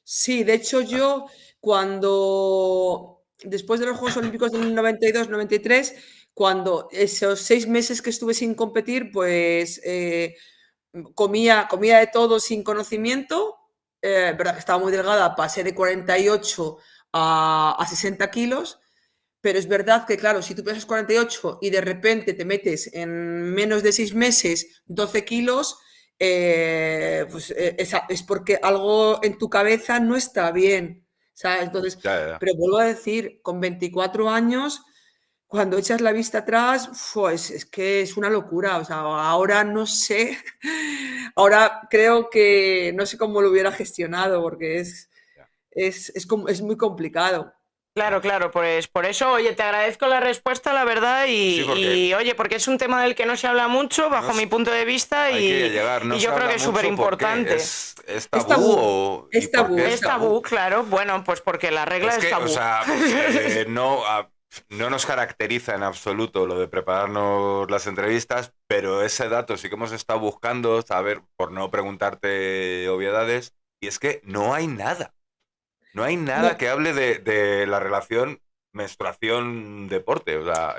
Sí, de hecho Claro. yo cuando, después de los Juegos Olímpicos del 92-93, cuando esos 6 meses que estuve sin competir, pues comía de todo sin conocimiento, verdad que estaba muy delgada, pasé de 48 a 60 kilos, pero es verdad que, claro, si tú pesas 48 y de repente te metes en menos de 6 meses 12 kilos, pues es porque algo en tu cabeza no está bien, ¿sabes? Entonces, Ya, ya, ya. pero vuelvo a decir, con 24 años, cuando echas la vista atrás, pues es que es una locura. O sea, ahora no sé, ahora creo que no sé cómo lo hubiera gestionado porque Ya. es muy complicado. Claro, claro, pues por eso, oye, te agradezco la respuesta, la verdad, Sí, porque oye, porque es un tema del que no se habla mucho, no bajo mi es- punto de vista, hay que llegar, y no se yo creo habla que es súper mucho, ¿por qué? importante. ¿Es Es tabú tabú, y es por tabú, qué es es Es tabú. tabú, tabú? claro, bueno, pues porque la regla Es es que, o tabú. sea, no nos caracteriza en absoluto lo de prepararnos las entrevistas, pero ese dato sí que hemos estado buscando, saber, por no preguntarte obviedades, y es que no hay nada. No hay nada No, que hable de la relación menstruación-deporte. O sea,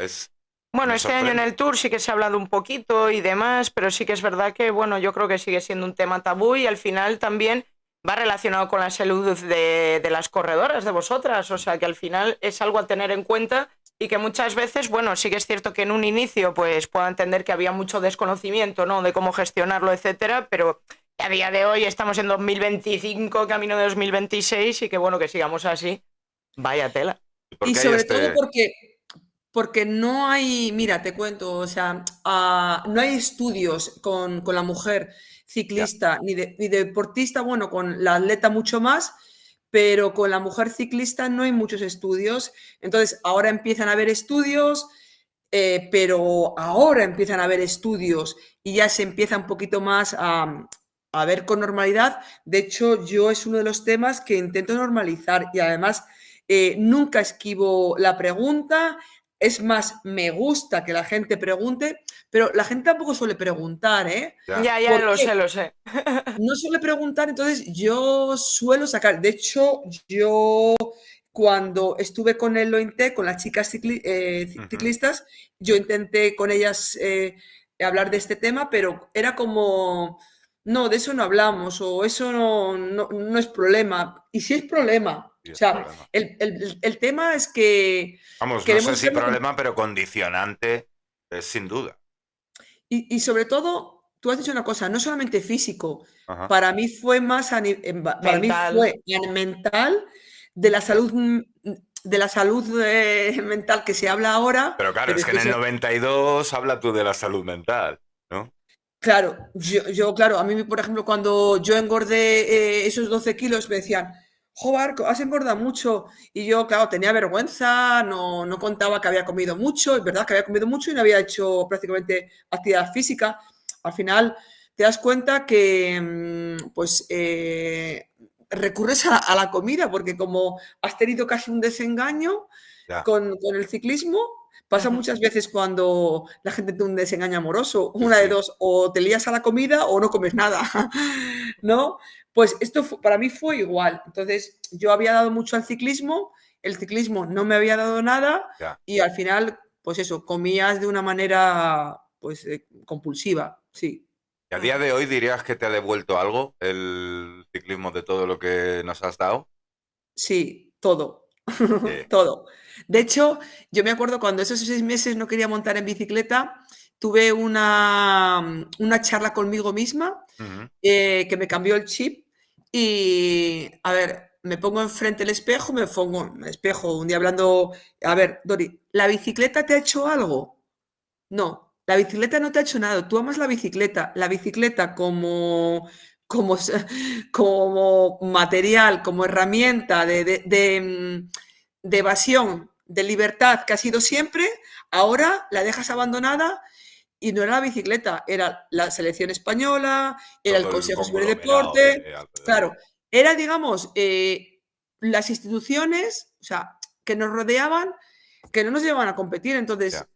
Bueno, me este año en sorprende. el Tour sí que se ha hablado un poquito y demás, pero sí que es verdad que, bueno, yo creo que sigue siendo un tema tabú y al final también va relacionado con la salud de las corredoras, de vosotras, o sea que al final es algo a tener en cuenta y que muchas veces, bueno, sí que es cierto que en un inicio pues puedo entender que había mucho desconocimiento, ¿no? De cómo gestionarlo, etcétera, pero a día de hoy estamos en 2025, camino de 2026 y que bueno, que sigamos así. Vaya tela. y Porque hay sobre todo porque no hay, mira, te cuento, o sea, no hay estudios con la mujer Ya, ciclista ni deportista, bueno, con la atleta mucho más, pero con la mujer ciclista no hay muchos estudios. Entonces, ahora empiezan a haber estudios, pero ahora empiezan a haber estudios y ya se empieza un poquito más a ver con normalidad. De hecho, yo es uno de los temas que intento normalizar y además nunca esquivo la pregunta. Es más, me gusta que la gente pregunte, pero la gente tampoco suele preguntar, ¿eh? ya. Ya, ya ¿Por lo qué? sé, lo sé. No suele preguntar, entonces yo suelo sacar. De hecho, yo cuando estuve con el OINTE, con las chicas Ujú. ciclistas, yo intenté con ellas hablar de este tema, pero era como, no, de eso no hablamos o eso no es problema. Y sí es problema. Sí, O es sea, problema. el tema es que Vamos, no sé queremos si verlo problema, pero condicionante es sin duda. y sobre todo, tú has dicho una cosa, no solamente físico, Ajá. para mí fue más para mí Mental. fue mental, de la Ya. salud, de la salud mental que se habla ahora, Pero claro, pero es es que que en el eso, 92 habla tú de la salud mental, ¿no? claro, claro, a mí, por ejemplo, cuando yo engordé esos 12 kilos, me decían, joder, has engordado mucho. Y yo, claro, tenía vergüenza, no contaba que había comido mucho, es verdad que había comido mucho y no había hecho prácticamente actividad física. Al final te das cuenta que, pues, recurres a la comida, porque como has tenido casi un desengaño Ya. con el ciclismo, pasa Ujú. muchas veces cuando la gente tiene un desengaño amoroso, Sí, una de sí. dos, o te lías a la comida o no comes nada, ¿no? Pues esto para mí fue igual. Entonces, yo había dado mucho al ciclismo, el ciclismo no me había dado nada Ya. y al final, pues eso, comías de una manera, pues, compulsiva, sí, ¿Y a día de hoy dirías que te ha devuelto algo el ciclismo de todo lo que nos has dado? sí, todo, Sí. todo. De hecho, yo me acuerdo cuando esos 6 meses no quería montar en bicicleta, tuve una charla conmigo misma Ujú. que me cambió el chip y, a ver, me pongo enfrente del espejo, me pongo en el espejo un día hablando, a ver, Dori, ¿la bicicleta te ha hecho algo? No. La bicicleta no te ha hecho nada, tú amas la bicicleta como, como material, como herramienta de evasión, de libertad que ha sido siempre, ahora la dejas abandonada y no era la bicicleta, era la selección española, era el Todo el Consejo Superior de conglomerado Deporte, de alrededor. claro, era, digamos, las instituciones, o sea, que nos rodeaban, que no nos llevaban a competir. Entonces, Ya.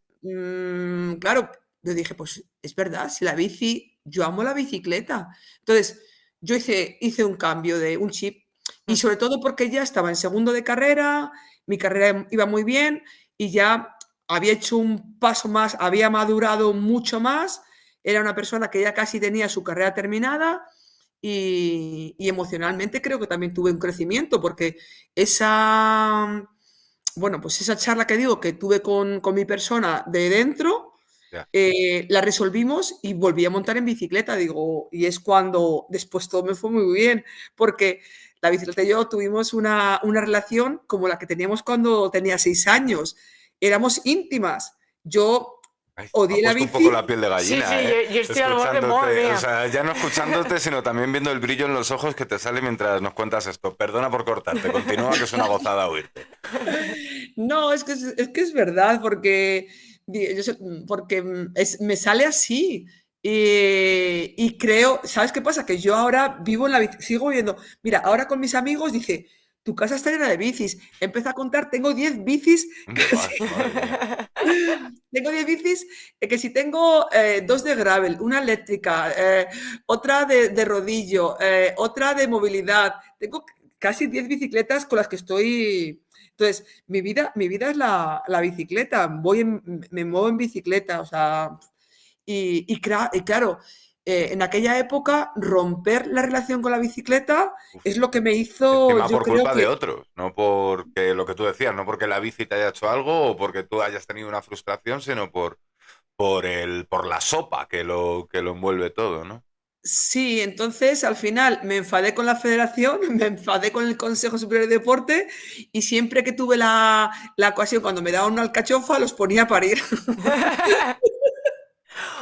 claro, yo dije, pues es verdad, si la bici, yo amo la bicicleta. Entonces, yo hice un cambio de un chip y sobre todo porque ya estaba en segundo de carrera, mi carrera iba muy bien y ya había hecho un paso más, había madurado mucho más, era una persona que ya casi tenía su carrera terminada y emocionalmente creo que también tuve un crecimiento porque esa, bueno, pues esa charla que digo que tuve con mi persona de dentro, Ya. la resolvimos y volví a montar en bicicleta, digo, y es cuando después todo me fue muy bien, porque la bicicleta y yo tuvimos una relación como la que teníamos cuando tenía 6 años. Éramos íntimas. Yo Ay, me ha odié la puesto un poco bici. la piel de Sí, gallina, sí, ¿eh? yo estoy al borde, madre Escuchándote, o mía. sea, ya no escuchándote, sino también viendo el brillo en los ojos que te sale mientras nos cuentas esto. Perdona por cortarte, continúa, que es una gozada oírte. No, es que es verdad, porque, porque me sale así. Y creo, ¿sabes qué pasa? Que yo ahora vivo en la bici, sigo viendo, mira, ahora con mis amigos dice, tu casa está llena de bicis. Empieza a contar, tengo 10 bicis, casi. Madre mía. Tengo 10 bicis, que si tengo dos de gravel, una eléctrica, otra de rodillo, otra de movilidad, tengo casi 10 bicicletas con las que estoy. Entonces, mi vida es la bicicleta, me muevo en bicicleta, o sea, y claro, en aquella época romper la relación con la bicicleta Uf. es lo que me hizo, Encima yo por creo culpa de que otros, no porque lo que tú decías, no porque la bici te haya hecho algo o porque tú hayas tenido una frustración, sino por la sopa que lo envuelve todo, ¿no? sí. Entonces al final me enfadé con la federación, me enfadé con el Consejo Superior de Deporte y siempre que tuve la ocasión, cuando me daban una alcachofa, los ponía a parir.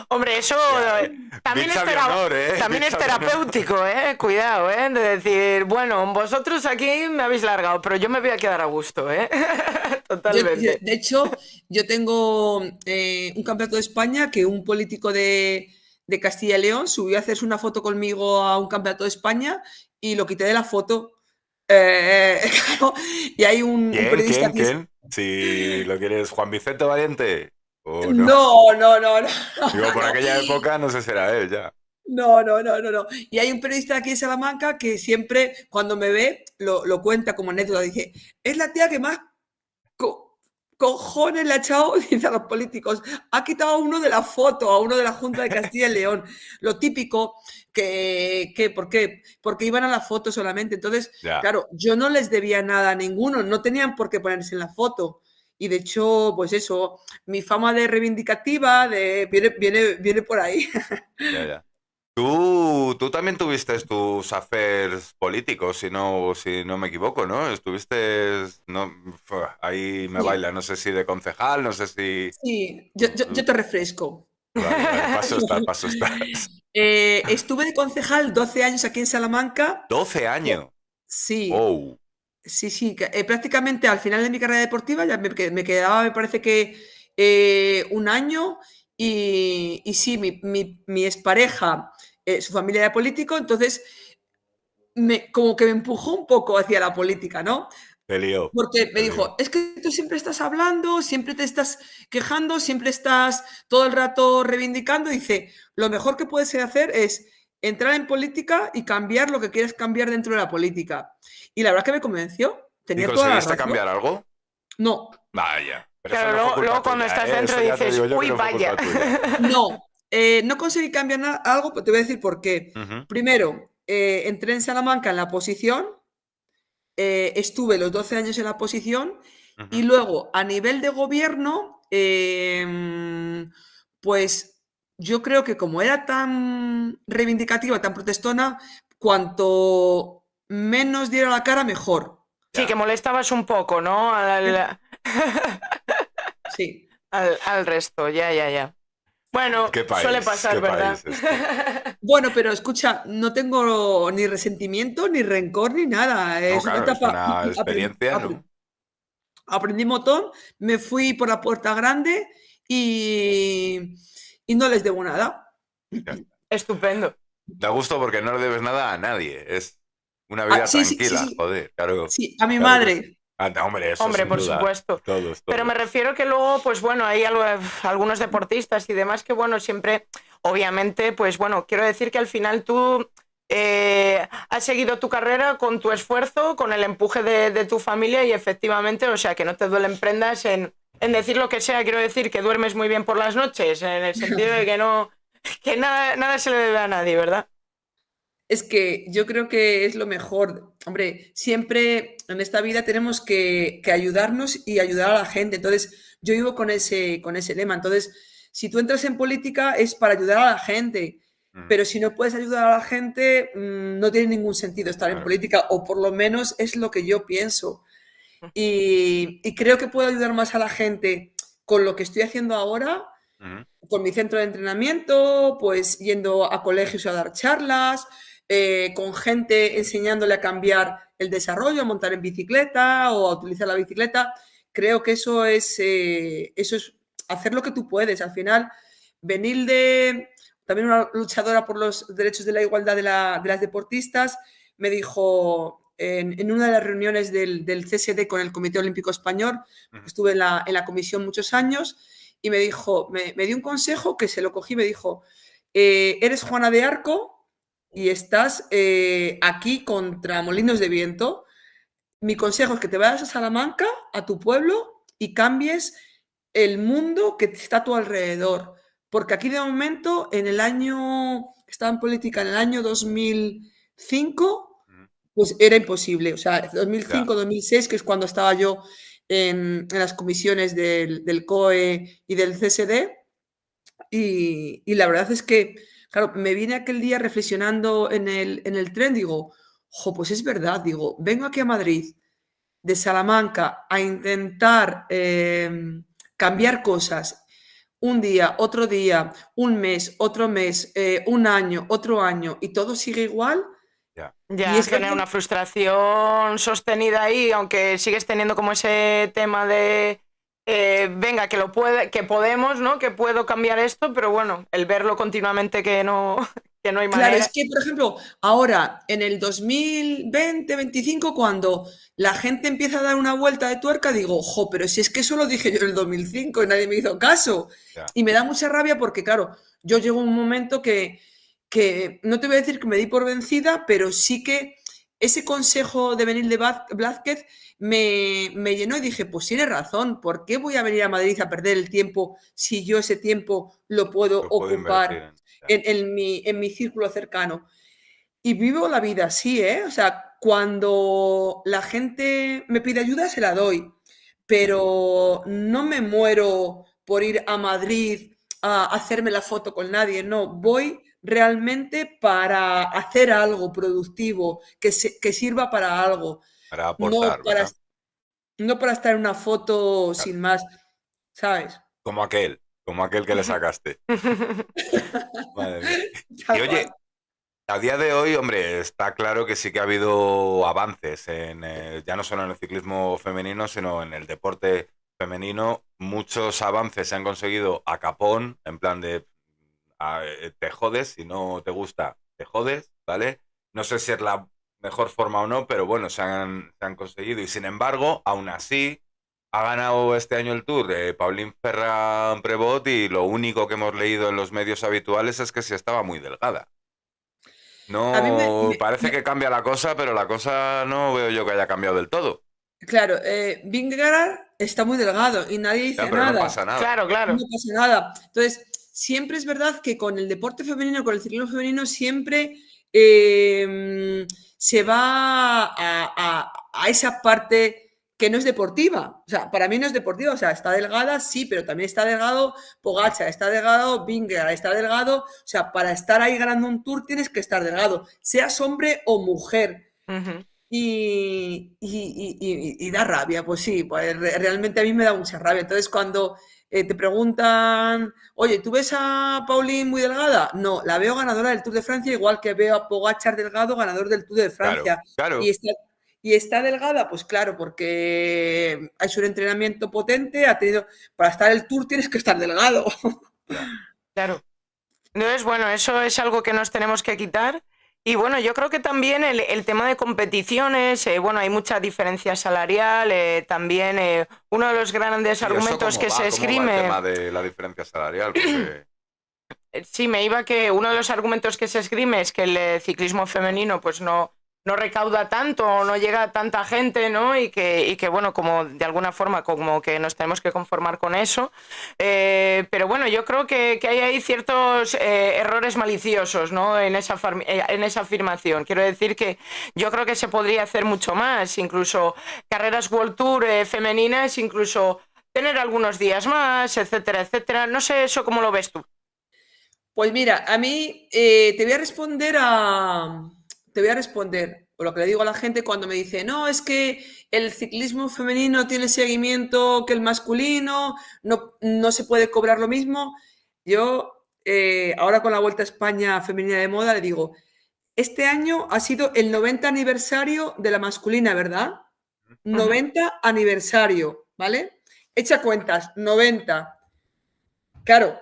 Hombre, eso Ya, también es, bicha de honor, ¿eh? también es Bicha de honor. terapéutico, ¿eh? Cuidado, ¿eh? De decir, bueno, vosotros aquí me habéis largado, pero yo me voy a quedar a gusto, ¿eh? Totalmente. De hecho, yo tengo un campeonato de España que un político de Castilla y León subió a hacerse una foto conmigo a un campeonato de España y lo quité de la foto. Claro, y hay un ¿Quién? periodista ¿Quién? aquí. ¿Quién? Si lo quieres, Juan Vicente Valiente o no. No, no, no, no, Digo, por no. aquella época no sé si era él ya. No, no, no, no, no. Y hay un periodista aquí en Salamanca que siempre, cuando me ve, lo cuenta como anécdota. Dice, es la tía que más cojones le ha echado, dice a los políticos. Ha quitado a uno de la foto, a uno de la Junta de Castilla y León. Lo típico ¿por qué? Porque iban a la foto solamente. Entonces, Ya. claro, yo no les debía nada a ninguno. No tenían por qué ponerse en la foto. Y de hecho, pues eso, mi fama de reivindicativa viene por ahí. Ya, ya. Tú también tuviste tus affairs políticos, si no me equivoco, ¿no? Estuviste, no, ahí me Sí, baila, no sé si de concejal, no sé si... sí, yo te refresco. Vale, vale, paso está, paso está. Estuve de concejal 12 años aquí en Salamanca. 12 Co- años. Sí, Wow. sí, sí, prácticamente al final de mi carrera deportiva ya me quedaba, me parece que un año y sí, mi expareja, su familia era político, entonces como que me empujó un poco hacia la política, ¿no? Te lío, Porque me te lío. dijo, es que tú siempre estás hablando, siempre te estás quejando, siempre estás todo el rato reivindicando. Dice, lo mejor que puedes hacer es entrar en política y cambiar lo que quieres cambiar dentro de la política. Y la verdad que me convenció, ¿Y tenía toda la conseguiste razón. cambiar algo? No, Vaya, pero eso Claro, no fue culpa luego cuando tuya, estás ¿eh? dentro Eso ya te dices, digo yo que uy, no fue vaya. culpa tuya. no, no conseguí cambiar algo, pero te voy a decir por qué. Ujú, Primero, entré en Salamanca en la oposición, estuve los 12 años en la oposición y ujú. luego a nivel de gobierno, pues yo creo que como era tan reivindicativa, tan protestona, cuanto menos diera la cara, mejor. Sí, que Ya. molestabas un poco, ¿no? Sí. Al resto, ya, ya, ya. Bueno, ¿Qué país? suele pasar, ¿Qué ¿verdad? país este? Bueno, pero escucha, no tengo ni resentimiento, ni rencor, ni nada. No, Es una claro, es etapa. una experiencia, ¿no? Aprendí un montón, me fui por la puerta grande y, y no les debo nada. Ya está. Estupendo. Da gusto porque no le debes nada a nadie. Es una vida Sí, sí, sí, tranquila, sí. joder, claro. Sí, a mi Claro que sí. madre. Hombre, eso Hombre, sin por duda. supuesto. Todos, Pero me todos. refiero que luego, pues bueno, hay algunos deportistas y demás que, bueno, siempre, obviamente, pues bueno, quiero decir que al final tú has seguido tu carrera con tu esfuerzo, con el empuje de tu familia y efectivamente, o sea, que no te duelen prendas en decir lo que sea. Quiero decir que duermes muy bien por las noches, en el sentido de que no, que nada se le debe a nadie, ¿verdad? Es que yo creo que es lo mejor. Hombre, siempre en esta vida tenemos que ayudarnos y ayudar a la gente. Entonces, yo vivo con ese lema. Entonces, si tú entras en política es para ayudar a la gente, Mm, pero si no puedes ayudar a la gente, no tiene ningún sentido estar en claro. política, o por lo menos es lo que yo pienso. Y creo que puedo ayudar más a la gente con lo que estoy haciendo ahora, Mm, con mi centro de entrenamiento, pues yendo a colegios a dar charlas, con gente enseñándole a cambiar el desarrollo, a montar en bicicleta o a utilizar la bicicleta. Creo que eso es hacer lo que tú puedes. Al final, Benilde, también una luchadora por los derechos de la igualdad de las deportistas, me dijo en una de las reuniones del CSD con el Comité Olímpico Español, mm. estuve en la comisión muchos años, y me dijo, me dio un consejo que se lo cogí, me dijo, eres Juana de Arco y estás aquí contra molinos de viento. Mi consejo es que te vayas a Salamanca, a tu pueblo, y cambies el mundo que está a tu alrededor. Porque aquí de momento, estaba en política en el año 2005, Mm. pues era imposible. O sea, Ya. 2005, 2006, que es cuando estaba yo en las comisiones del COE y del CSD, y la verdad es que, claro, me vine aquel día reflexionando en el tren, digo, jo, pues es verdad, digo, vengo aquí a Madrid, de Salamanca, a intentar cambiar cosas. Un día, un mes, otro mes, un año, otro año, y todo sigue igual. Ya. Y Ya es genera verdad. una frustración sostenida ahí, aunque sigues teniendo como ese tema de venga, que podemos, ¿no? Que puedo cambiar esto, pero bueno, el verlo continuamente que no, que no hay Claro, es manera. que, por ejemplo, ahora, en el 2020-25, cuando la gente empieza a dar una vuelta de tuerca, digo, jo, pero si es que eso lo dije yo en el 2005 y nadie me hizo caso. Ya. Y me da mucha rabia porque, claro, yo llego a un momento que no te voy a decir que me di por vencida, pero sí que ese consejo de venir de Blázquez me llenó y dije, pues tiene razón, ¿por qué voy a venir a Madrid a perder el tiempo si yo ese tiempo lo puedo Lo puedo invertir ocupar en. Ya. en mi círculo cercano? Y vivo la vida así, ¿eh? O sea, cuando la gente me pide ayuda, se la doy, pero no me muero por ir a Madrid a hacerme la foto con nadie, no, voy realmente para hacer algo productivo, que sirva para algo, Para no aportar, para, ¿verdad? no para estar en una foto Claro. sin más, ¿sabes? Como aquel que le sacaste. Madre mía. Y Tal cual. oye, a día de hoy, hombre, está claro que sí que ha habido avances ya no solo en el ciclismo femenino, sino en el deporte femenino. Muchos avances se han conseguido a capón, en plan de te jodes, si no te gusta, te jodes, ¿vale? No sé si es la mejor forma o no, pero bueno, se han conseguido. Y sin embargo, aún así, ha ganado este año el Tour de Pauline Ferrand-Prevot y lo único que hemos leído en los medios habituales es que sí estaba muy delgada. A mí No, parece que cambia la cosa, pero la cosa no veo yo que haya cambiado del todo. claro, Vingegaard está muy delgado y nadie Ya, dice pero no nada. pasa nada. Claro, No claro. pasa nada. Entonces, siempre es verdad que con el deporte femenino, con el ciclismo femenino, siempre se va a esa parte que no es deportiva. O sea, para mí no es deportiva. O sea, está delgada, sí, pero también está delgado Ya, Pogačar, está delgado Vingegaard, está delgado. O sea, para estar ahí ganando un Tour tienes que estar delgado, seas hombre o mujer. Ujú. y da rabia, pues sí, pues realmente a mí me da mucha rabia. Entonces, cuando te preguntan, oye, ¿tú ves a Pauline muy delgada? No, la veo ganadora del Tour de Francia, igual que veo a Pogačar delgado, ganador del Tour de Claro, Francia. claro. Y está delgada, pues claro, porque ha hecho un entrenamiento potente, ha tenido, para estar el Tour tienes que estar delgado. Ya. Claro. Entonces, bueno, eso es algo que nos tenemos que quitar. Y bueno, yo creo que también el tema de competiciones, bueno, hay mucha diferencia salarial, también uno de los grandes ¿Y eso argumentos cómo que se va? ¿Cómo va el esgrime, tema de la diferencia salarial? Porque sí, me iba que uno de los argumentos que se esgrime es que el ciclismo femenino pues no recauda tanto o no llega a tanta gente, ¿no? Y que, bueno, como de alguna forma como que nos tenemos que conformar con eso. Pero bueno, yo creo que hay ahí ciertos errores maliciosos, ¿no? En esa afirmación. Quiero decir que yo creo que se podría hacer mucho más, incluso carreras World Tour femeninas, incluso tener algunos días más, etcétera, etcétera. No sé eso cómo lo ves tú. Pues mira, a mí te voy a responder, o lo que le digo a la gente cuando me dice, no, es que el ciclismo femenino tiene seguimiento que el masculino, no se puede cobrar lo mismo. Yo, ahora con la Vuelta a España Femenina de Moda, le digo, este año ha sido el 90 aniversario de la masculina, ¿verdad? Ujú. 90 aniversario, ¿vale? Echa cuentas, 90. Claro,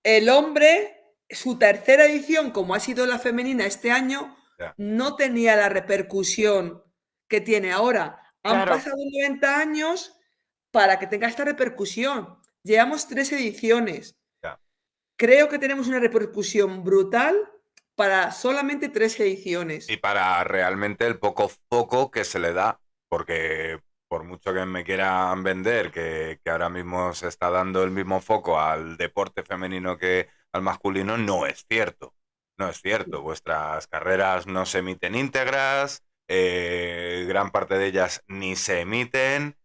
el hombre, su tercera edición, como ha sido la femenina este año, ya. no tenía la repercusión que tiene ahora. Han Claro. pasado 90 años para que tenga esta repercusión. Llevamos 3 ediciones. Ya. Creo que tenemos una repercusión brutal para solamente 3 ediciones. Y para realmente el poco foco que se le da, porque por mucho que me quieran vender que ahora mismo se está dando el mismo foco al deporte femenino que al masculino, no es cierto. No es cierto. Vuestras carreras no se emiten íntegras, gran parte de ellas ni se emiten.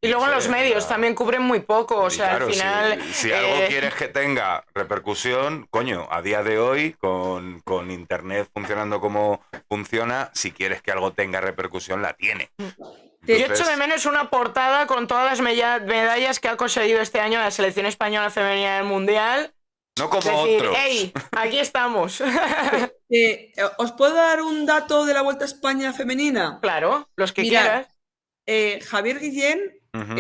Y No luego sé, los medios también cubren muy poco, o y sea, al claro, final, si algo quieres que tenga repercusión, coño, a día de hoy, con Internet funcionando como funciona, si quieres que algo tenga repercusión, la tiene. yo echo de Entonces, menos una portada con todas las medallas que ha conseguido este año la selección española femenina del Mundial. no como Decir, otros. hey, aquí estamos. ¿Os puedo dar un dato de la Vuelta a España femenina? Claro, los que Mirad, quieras. Javier Guillén Ujú.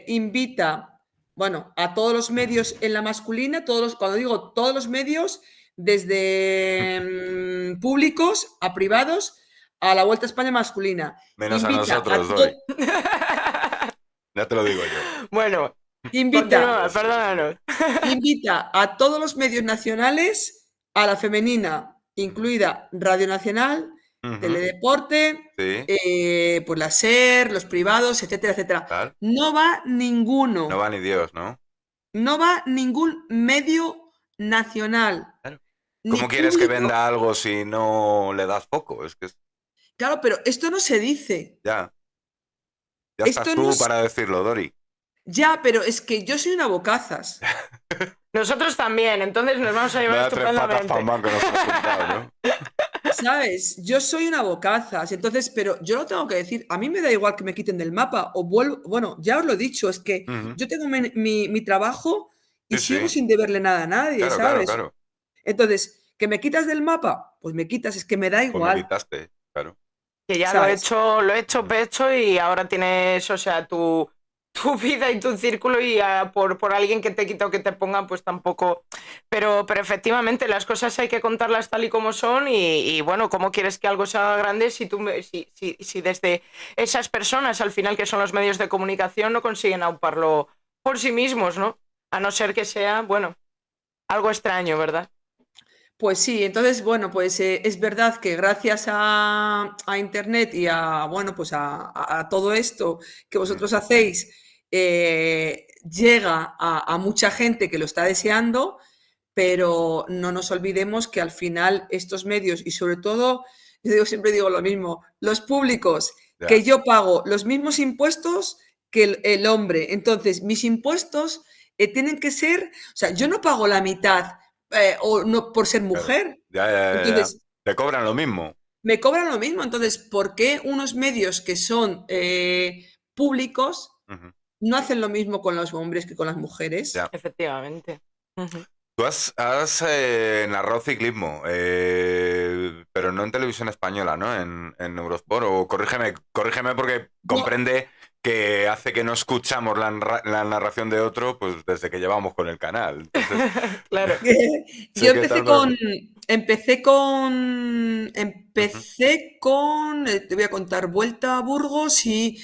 invita, bueno, a todos los medios en la masculina, cuando digo todos los medios, desde públicos a privados, a la Vuelta a España masculina. Menos a Invita a, nosotros, Dori. Ya te lo digo yo. Bueno, invita, continúa, perdónanos. invita a todos los medios nacionales a la femenina, incluida Radio Nacional, Ujú. Teledeporte, Sí, pues la SER, los privados, etcétera, etcétera. tal. No va No ninguno, va ni Dios, ¿no? no va ningún medio nacional, Claro. ni ¿Cómo quieres que público. venda algo si no le das foco? Es que Claro, pero esto no se dice. ya, ya estás Esto no tú se- para decirlo, Dori. Ya, pero es que yo soy una bocazas. Nosotros también, entonces nos vamos a Me llevar da tres patas para estupendamente. un banco, nos has juntado, ¿no? ¿Sabes? Yo soy una bocazas, entonces, pero yo lo tengo que decir, a mí me da igual que me quiten del mapa o vuelvo, bueno, ya os lo he dicho, es que Ujú. yo tengo mi trabajo y Sí, sigo sí. sin deberle nada a nadie, Claro, claro, ¿sabes? claro. Entonces, ¿que me quitas del mapa? Pues me quitas, es que me da Pues me igual, quitaste, claro. Que ya ¿sabes? lo he hecho, Ujú. pecho y ahora tienes, o sea, tu vida y tu círculo y por alguien que te quita o que te ponga, pues tampoco. Pero efectivamente las cosas hay que contarlas tal y como son y bueno, ¿cómo quieres que algo se haga grande si desde esas personas al final que son los medios de comunicación no consiguen auparlo por sí mismos, ¿no? A no ser que sea, bueno, algo extraño, ¿verdad? Pues sí, entonces, bueno, pues es verdad que gracias a Internet y a, bueno, pues a todo esto que Ujú. vosotros hacéis, llega a mucha gente que lo está deseando, pero no nos olvidemos que al final estos medios y sobre todo, siempre digo lo mismo, los públicos, que Ya, yo pago los mismos impuestos que el hombre. Entonces, mis impuestos tienen que ser, o sea, yo no pago la mitad o no por ser claro. mujer. Ya, ya, ya, ya. Entonces, Te cobran lo mismo. me cobran lo mismo. Entonces, ¿por qué unos medios que son públicos no hacen lo mismo con los hombres que con las mujeres? Ya. Efectivamente. Tú has narrado ciclismo, pero no en televisión española, ¿no? En Eurosport. O corrígeme porque comprende que hace que no escuchamos la narración de otro, pues desde que llevamos con el canal. Entonces, Claro. Yo empecé con, te voy a contar, Vuelta a Burgos y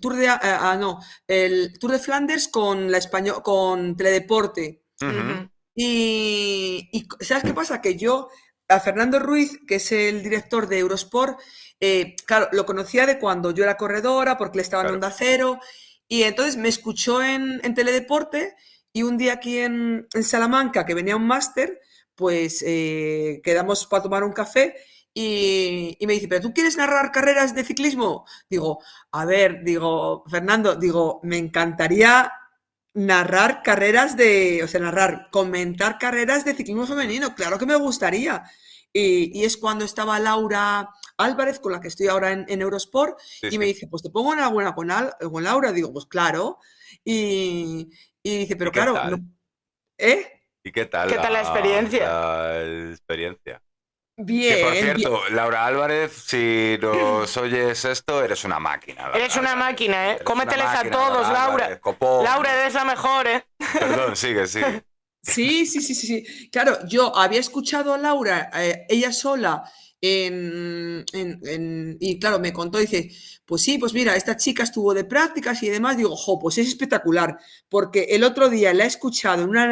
Tour de, el Tour de Flandes con con Teledeporte. Y ¿sabes qué pasa? Que yo, a Fernando Ruiz, que es el director de Eurosport, claro, lo conocía de cuando yo era corredora, porque le estaba en Onda Cero, y entonces me escuchó en Teledeporte, y un día aquí en Salamanca, que venía un máster, pues quedamos para tomar un café, y me dice, ¿pero tú quieres narrar carreras de ciclismo? Digo, a ver, Fernando, me encantaría narrar comentar carreras de ciclismo femenino, claro que me gustaría. Y es cuando estaba Laura Álvarez, con la que estoy ahora en Eurosport, me dice, pues te pongo en alguna con Laura. Digo, pues claro. Y dice, pero claro, no, ¿Y qué tal? ¿Qué tal la experiencia? La experiencia. Bien. Que por cierto, bien. Laura Álvarez, si nos oyes esto, eres una máquina. Eres una máquina, ¿eh? Cómeteles a todos, Laura. Laura, eres la mejor, ¿eh? Perdón, sigue. Sí. Claro, yo había escuchado a Laura, ella sola, y claro, me contó, dice, pues sí, pues mira, esta chica estuvo de prácticas y demás. Digo, pues es espectacular, porque el otro día la he escuchado en una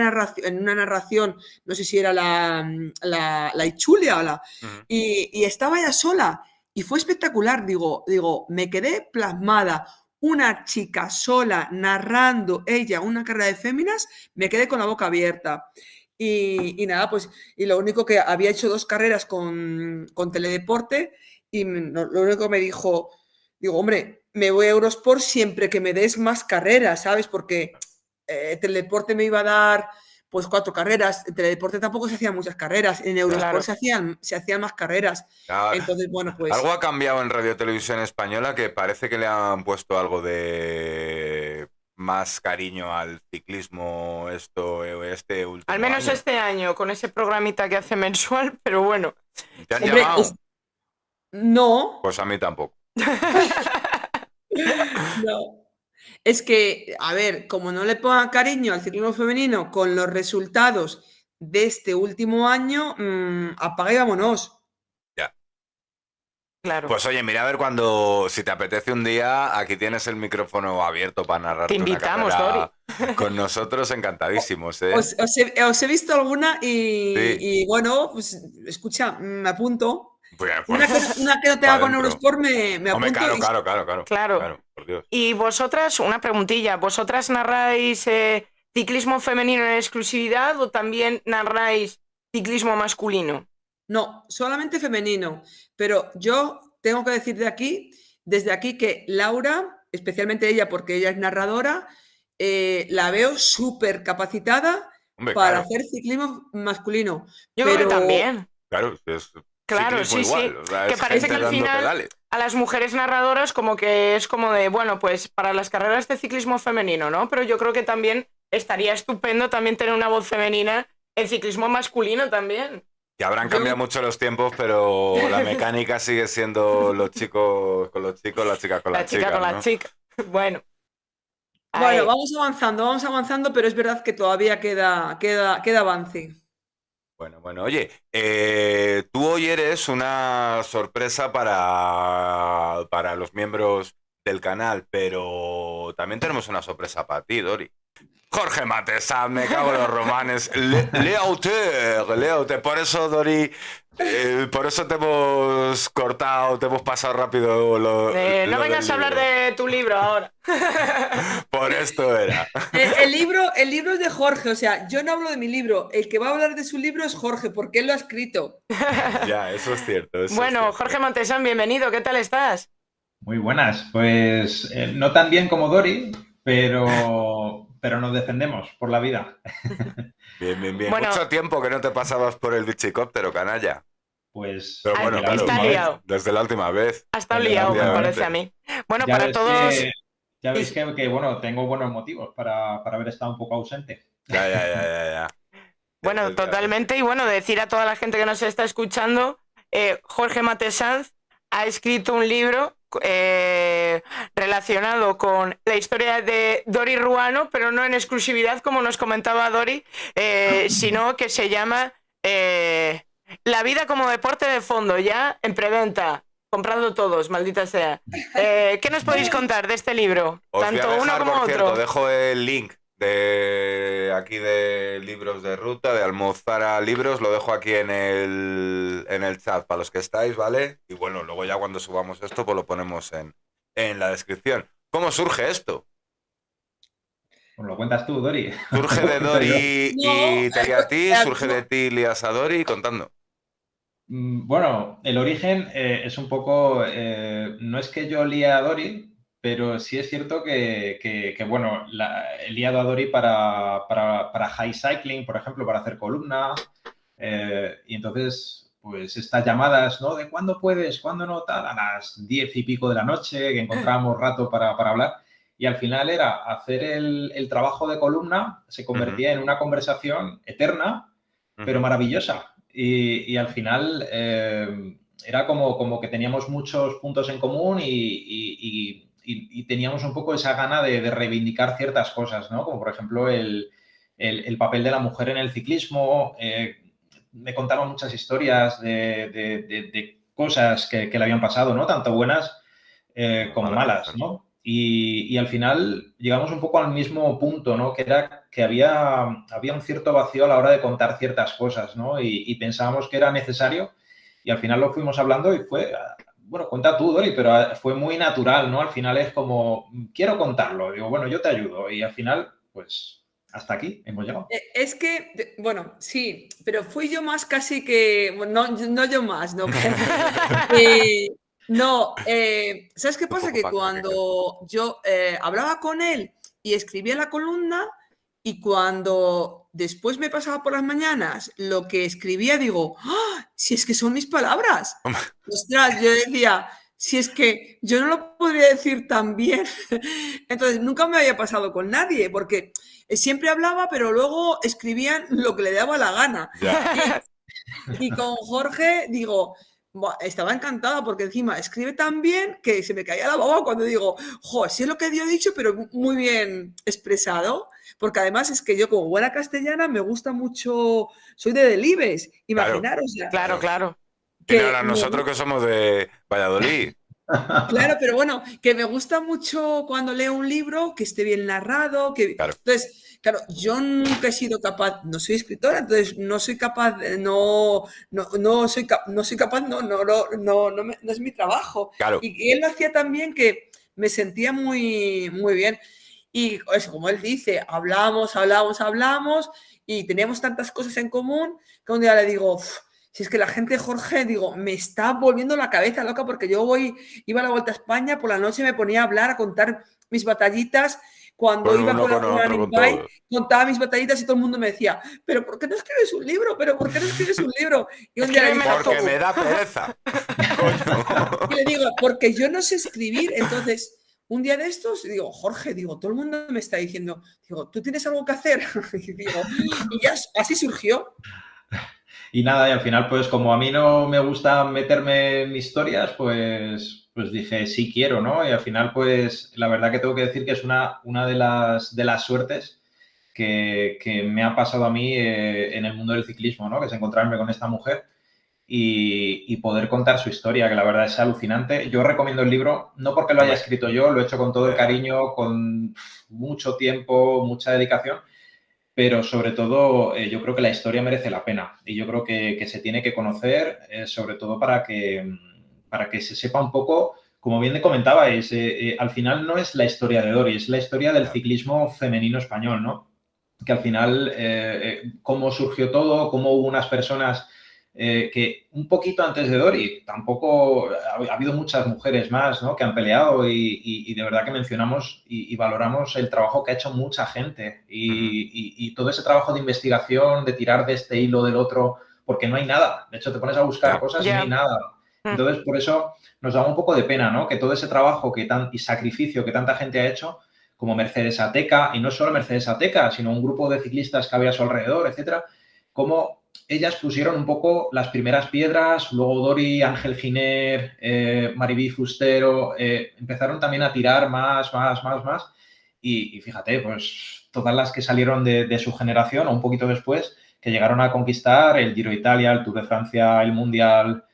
narración, no sé si era la Ichulia o y estaba ella sola y fue espectacular. Digo, me quedé plasmada. Una chica sola narrando ella una carrera de féminas, me quedé con la boca abierta. Y nada, pues, y lo único que había hecho 2 carreras con Teledeporte, y lo único que me dijo, digo, hombre, me voy a Eurosport siempre que me des más carreras, ¿sabes? Porque Teledeporte me iba a dar pues 4 carreras, en Teledeporte tampoco se hacían muchas carreras, en Eurosport se hacían más carreras. Entonces, bueno, pues... Algo ha cambiado en Radio Televisión Española, que parece que le han puesto algo de más cariño al ciclismo este último Al menos año. este año, con ese programita que hace mensual, pero bueno. ¿Te han llamado? No. Pues a mí tampoco. No. Es que, a ver, como no le pongan cariño al ciclismo femenino con los resultados de este último año, apaga y vámonos. Ya. Claro. Pues oye, mira a ver si te apetece un día, aquí tienes el micrófono abierto para narrar. Te invitamos, Dori. Con nosotros encantadísimos, ¿eh? Os he visto alguna y bueno, pues escucha, me apunto. Pues, una que no tenga con Eurosport me apunto. Hombre, claro, por Dios. Y vosotras, una preguntilla, ¿vosotras narráis ciclismo femenino en exclusividad o también narráis ciclismo masculino? No, solamente femenino. Pero yo tengo que decir desde aquí, que Laura, especialmente ella, porque ella es narradora, la veo súper capacitada para hacer ciclismo masculino. Yo creo que también. Claro, sí. Igual, o sea, que parece que al final a las mujeres narradoras como que es como de, bueno, pues para las carreras de ciclismo femenino, ¿no? Pero yo creo que también estaría estupendo también tener una voz femenina en ciclismo masculino también. Ya habrán cambiado mucho los tiempos, pero la mecánica sigue siendo los chicos con los chicos, las chicas con las chicas. La chica con las chicas. Bueno. Bueno, vamos avanzando, pero es verdad que todavía queda avance. Bueno, oye, tú hoy eres una sorpresa para los miembros del canal, pero también tenemos una sorpresa para ti, Dori. Jorge Matesa, me cago en los romanes. Léote. Por eso, Dori, por eso te hemos cortado, te hemos pasado rápido. No vengas a hablar de tu libro ahora. Por esto era. El libro es de Jorge, o sea, yo no hablo de mi libro. El que va a hablar de su libro es Jorge, porque él lo ha escrito. Ya, eso es cierto. Bueno, Jorge Montesán, bienvenido. ¿Qué tal estás? Muy buenas. Pues no tan bien como Dori, pero nos defendemos por la vida. Bien. Bueno, mucho tiempo que no te pasabas por el bichicóptero, canalla. pues Pero bueno, desde la claro, última está vez. liado. desde la última vez. Ha estado Desde la liado, me última vez. parece a mí. Bueno, Ya para ves todos... que, ya veis que, bueno, tengo buenos motivos para haber estado un poco ausente. Ya. Bueno, Efectivamente. totalmente. Y bueno, decir a toda la gente que nos está escuchando, Jorge Matesanz ha escrito un libro relacionado con la historia de Dori Ruano, pero no en exclusividad, como nos comentaba Dori, sino que se llama La vida como deporte de fondo, ya en preventa. Comprando todos, maldita sea. ¿Qué nos podéis contar de este libro? Os voy a Tanto uno dejar, como por cierto, otro. dejo el link de aquí de Libros de Ruta, de Almozara Libros, lo dejo aquí en el chat para los que estáis, ¿vale? Y bueno, luego ya cuando subamos esto, pues lo ponemos en la descripción. ¿Cómo surge esto? Pues lo cuentas tú, Dori. ¿Surge Lo de cuento yo. Dori No, y te a ti? ¿Surge no, de ti y a Dori? Contando. Bueno, el origen es un poco, no es que yo líe a Dori, pero sí es cierto que, bueno, he liado a Dori para high cycling, por ejemplo, para hacer columna, y entonces, pues estas llamadas, ¿no? De cuándo puedes, cuándo no, tal, a las 10 y pico de la noche, que encontrábamos rato para hablar, y al final era hacer el trabajo de columna, se convertía en una conversación eterna, pero maravillosa. Y al final era como que teníamos muchos puntos en común y teníamos un poco esa gana de reivindicar ciertas cosas, ¿no? Como por ejemplo el papel de la mujer en el ciclismo. Me contaba muchas historias de cosas que le habían pasado, ¿no? Tanto buenas como malas, ¿no? Y al final llegamos un poco al mismo punto, ¿no? Que era que había un cierto vacío a la hora de contar ciertas cosas, ¿no? Y pensábamos que era necesario y al final lo fuimos hablando y fue, bueno, cuenta tú, Dori, pero fue muy natural, ¿no? Al final es como, quiero contarlo. Digo, bueno, yo te ayudo. Y al final, pues, hasta aquí hemos llegado. Es que, bueno, sí, pero fui yo más casi que, bueno, no yo más, no. No, ¿sabes qué Un pasa? poco Que para cuando yo hablaba con él y escribía la columna y cuando después me pasaba por las mañanas lo que escribía, digo, ¡ah! Si es que son mis palabras. Ostras, yo decía, si es que yo no lo podría decir tan bien. Entonces, nunca me había pasado con nadie, porque siempre hablaba, pero luego escribían lo que le daba la gana. Ya. Y con Jorge, digo, estaba encantada porque encima escribe tan bien que se me caía la baba cuando digo, jo, sí es lo que yo he dicho, pero muy bien expresado. Porque además es que yo, como buena castellana, me gusta mucho, soy de Delibes, Claro. imaginaros. Ya, Claro. Y que ahora nosotros que somos de Valladolid. Claro, pero bueno, que me gusta mucho cuando leo un libro que esté bien narrado, que Claro. entonces, claro, yo nunca he sido capaz, no soy escritora, entonces no soy capaz, no soy capaz, no es mi trabajo. Claro. Y él lo hacía también que me sentía muy, muy bien. Y eso, como él dice, hablamos y teníamos tantas cosas en común que un día le digo, si es que la gente, Jorge, digo, me está volviendo la cabeza loca porque yo iba a la Vuelta a España, por la noche me ponía a hablar, a contar mis batallitas. Cuando Con iba uno, con la con otro, con Running todo. contaba mis batallitas y todo el mundo me decía, ¿pero por qué no escribes un libro? ¿Pero por qué no escribes un libro? Y un día le dije, Porque me da pereza. y le digo, porque yo no sé escribir. Entonces, un día de estos, digo, Jorge, digo, todo el mundo me está diciendo, digo, ¿tú tienes algo que hacer? Y digo, y ya así surgió. Y nada, y al final, pues como a mí no me gusta meterme en historias, pues dije, sí quiero, ¿no? Y al final, pues la verdad que tengo que decir que es una de las suertes que me ha pasado a mí en el mundo del ciclismo, ¿no? Que es encontrarme con esta mujer y poder contar su historia, que la verdad es alucinante. Yo recomiendo el libro, no porque lo haya escrito yo, lo he hecho con todo el cariño, con mucho tiempo, mucha dedicación, pero sobre todo yo creo que la historia merece la pena y yo creo que se tiene que conocer, sobre todo para que se sepa un poco, como bien le comentabais, al final no es la historia de Dori, es la historia del ciclismo femenino español, ¿no? Que al final, cómo surgió todo, cómo hubo unas personas que un poquito antes de Dori, tampoco ha habido muchas mujeres más, ¿no? Que han peleado y de verdad que mencionamos y valoramos el trabajo que ha hecho mucha gente y todo ese trabajo de investigación, de tirar de este hilo del otro porque no hay nada. De hecho, te pones a buscar cosas y no hay nada. Entonces, por eso nos da un poco de pena, ¿no? Que todo ese trabajo y sacrificio que tanta gente ha hecho, como Mercedes Ateca, y no solo Mercedes Ateca, sino un grupo de ciclistas que había a su alrededor, etcétera, como ellas pusieron un poco las primeras piedras, luego Dori, Ángel Giner, Maribí Fustero, empezaron también a tirar más, y fíjate, pues todas las que salieron de su generación o un poquito después, que llegaron a conquistar el Giro de Italia, el Tour de Francia, el Mundial,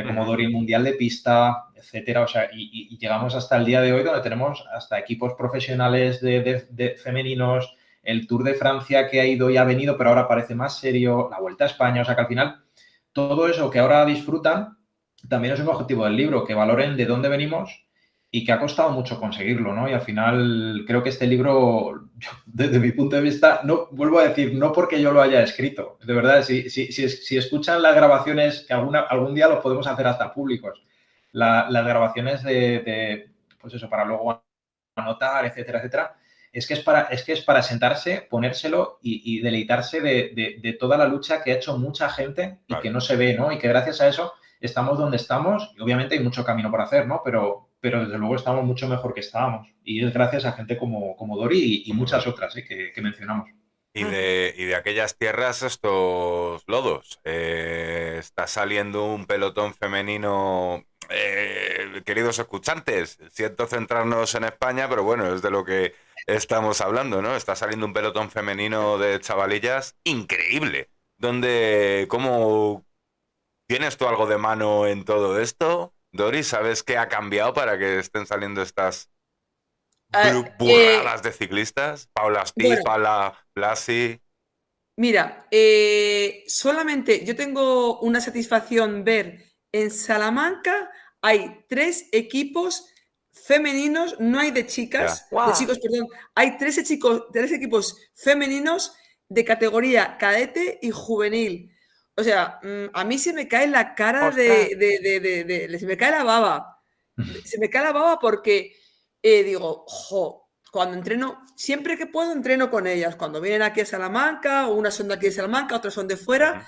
como Dori, el Mundial de Pista, etcétera. O sea, y llegamos hasta el día de hoy donde tenemos hasta equipos profesionales de femeninos, el Tour de Francia que ha ido y ha venido, pero ahora parece más serio, la Vuelta a España. O sea, que al final todo eso que ahora disfrutan también es un objetivo del libro, que valoren de dónde venimos y que ha costado mucho conseguirlo, ¿no? Y al final creo que este libro, desde mi punto de vista, no vuelvo a decir, no porque yo lo haya escrito, de verdad, si escuchan las grabaciones, que algún día los podemos hacer hasta públicos, las grabaciones pues eso, para luego anotar, etcétera, etcétera, es que es para sentarse, ponérselo y deleitarse de toda la lucha que ha hecho mucha gente y que no se ve, ¿no? Y que gracias a eso estamos donde estamos y obviamente hay mucho camino por hacer, ¿no? Pero desde luego estamos mucho mejor que estábamos. Y es gracias a gente como Dori y muchas otras que mencionamos. Y de aquellas tierras estos lodos. Está saliendo un pelotón femenino, queridos escuchantes. Siento centrarnos en España, pero bueno, es de lo que estamos hablando, ¿no? Está saliendo un pelotón femenino de chavalillas increíble. ¿Cómo tienes tú algo de mano en todo esto? Dori, ¿sabes qué ha cambiado para que estén saliendo estas burradas de ciclistas? Paula Stiz, Paula Blasi. Mira, solamente yo tengo una satisfacción ver en Salamanca hay 3 equipos femeninos, no hay de chicas, de chicos, perdón, hay 3 equipos femeninos de categoría cadete y juvenil. O sea, a mí se me cae la cara se me cae la baba. Se me cae la baba porque digo, cuando entreno, siempre que puedo entreno con ellas. Cuando vienen aquí a Salamanca, o unas son de aquí de Salamanca, otras son de fuera.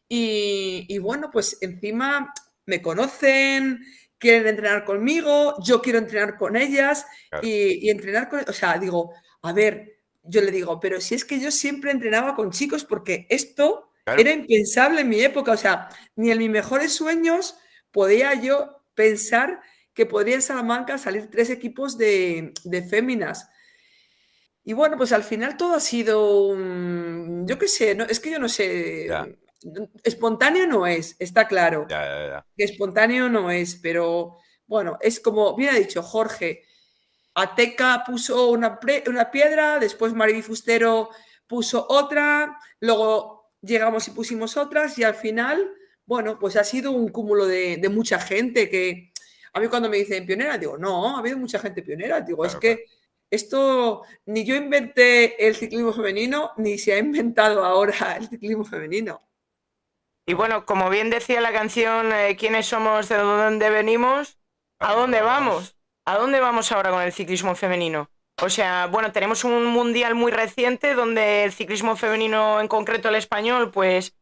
Y bueno, pues encima me conocen, quieren entrenar conmigo, yo quiero entrenar con ellas y entrenar con... O sea, digo, a ver, yo le digo, pero si es que yo siempre entrenaba con chicos porque esto era impensable en mi época. O sea, ni en mis mejores sueños podía yo pensar que podría en Salamanca salir 3 equipos de féminas. Y bueno, pues al final todo ha sido, yo qué sé, es que yo no sé, espontáneo no es, está claro. Que espontáneo no es, pero bueno, es como bien ha dicho Jorge, Ateca puso una piedra, después Maribí Fustero puso otra, luego llegamos y pusimos otras y al final, bueno, pues ha sido un cúmulo de mucha gente que... A mí cuando me dicen pionera, digo, no, ha habido mucha gente pionera. Digo, es que esto, ni yo inventé el ciclismo femenino, ni se ha inventado ahora el ciclismo femenino. Y bueno, como bien decía la canción, ¿quiénes somos, de dónde venimos? ¿A dónde vamos? ¿A dónde vamos ahora con el ciclismo femenino? O sea, bueno, tenemos un mundial muy reciente donde el ciclismo femenino, en concreto el español, pues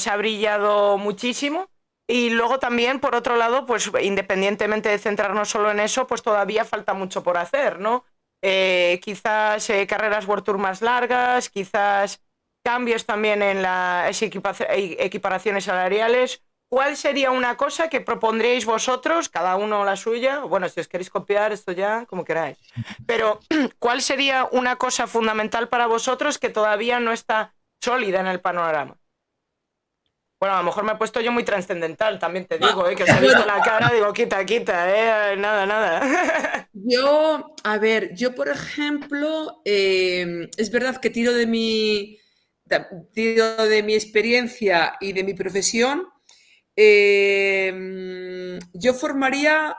ha brillado muchísimo. Y luego también, por otro lado, pues independientemente de centrarnos solo en eso, pues todavía falta mucho por hacer, ¿no? Quizás carreras World Tour más largas, quizás cambios también en las equiparaciones salariales. ¿Cuál sería una cosa que propondríais vosotros, cada uno la suya? Bueno, si os queréis copiar esto ya, como queráis. Pero, ¿cuál sería una cosa fundamental para vosotros que todavía no está sólida en el panorama? Bueno, a lo mejor me he puesto yo muy trascendental, también te digo, que os he visto la cara, digo, quita, nada. Yo, por ejemplo, es verdad que tiro de mi experiencia y de mi profesión. Yo formaría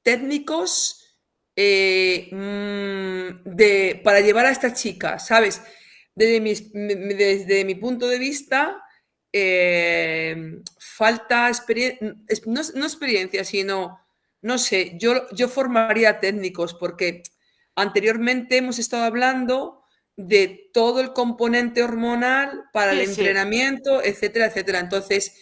técnicos para llevar a estas chicas, ¿sabes? Desde mi punto de vista, falta no experiencia, sino, no sé, yo formaría técnicos porque anteriormente hemos estado hablando de todo el componente hormonal para el entrenamiento, etcétera, etcétera. Entonces,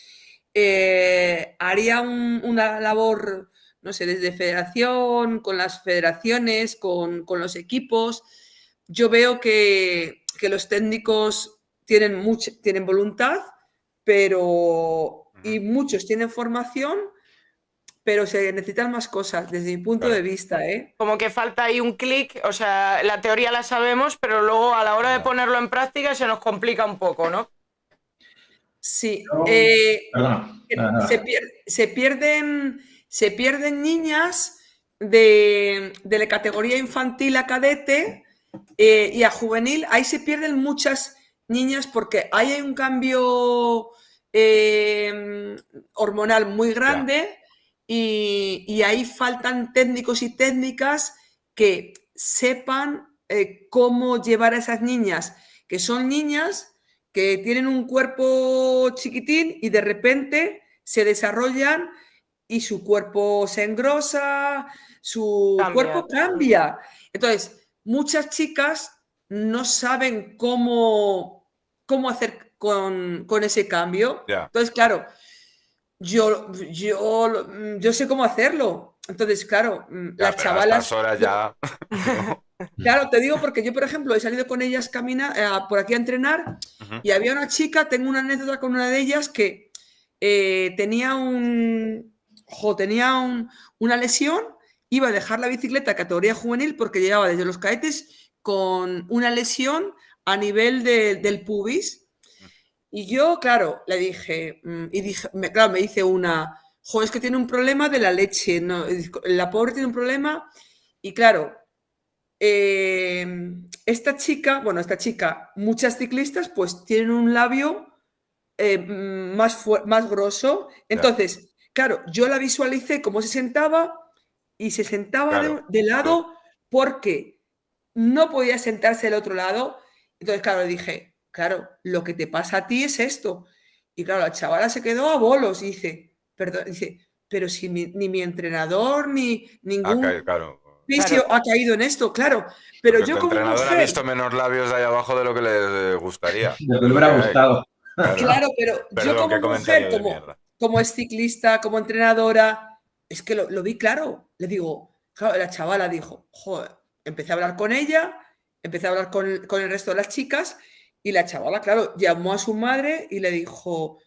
haría una labor, no sé, desde federación, con las federaciones, con los equipos. Yo veo que los técnicos tienen voluntad, pero y muchos tienen formación, pero se necesitan más cosas desde mi punto de vista, ¿eh? Como que falta ahí un clic, o sea, la teoría la sabemos, pero luego a la hora de ponerlo en práctica se nos complica un poco, ¿no? Sí. Perdona. Se pierden niñas de la categoría infantil a cadete y a juvenil. Ahí se pierden muchas niñas porque ahí hay un cambio hormonal muy grande y ahí faltan técnicos y técnicas que sepan cómo llevar a esas niñas, que son niñas que tienen un cuerpo chiquitín y de repente se desarrollan y su cuerpo se engrosa, su cuerpo cambia. Entonces, muchas chicas no saben cómo hacer con ese cambio. Entonces, claro, yo sé cómo hacerlo. Entonces, claro, las chavalas... A estas horas ya... Claro, te digo porque yo, por ejemplo, he salido con ellas por aquí a entrenar y había una chica, tengo una anécdota con una de ellas que tenía una lesión, iba a dejar la bicicleta categoría juvenil porque llegaba desde los cadetes con una lesión a nivel del pubis. Y yo, claro, le dije, claro, me dice una, es que tiene un problema de la leche, ¿no? La pobre tiene un problema y claro... esta chica, muchas ciclistas pues tienen un labio más grueso. Entonces, claro, yo la visualicé cómo se sentaba y se sentaba de lado porque no podía sentarse del otro lado. Entonces, claro, le dije, claro, lo que te pasa a ti es esto. Y claro, la chavala se quedó a bolos y dice, perdón, pero si ni mi entrenador ni ningún... fisio ha caído en esto, claro. Pero porque yo tu como entrenador mujer... ha visto menos labios ahí abajo de lo que le gustaría. De lo que le hubiera gustado. Claro, pero yo como mujer, como es ciclista, como entrenadora, es que lo vi claro. Le digo, claro, la chavala dijo, joder, empecé a hablar con ella, empecé a hablar con el resto de las chicas y la chavala, claro, llamó a su madre y le dijo,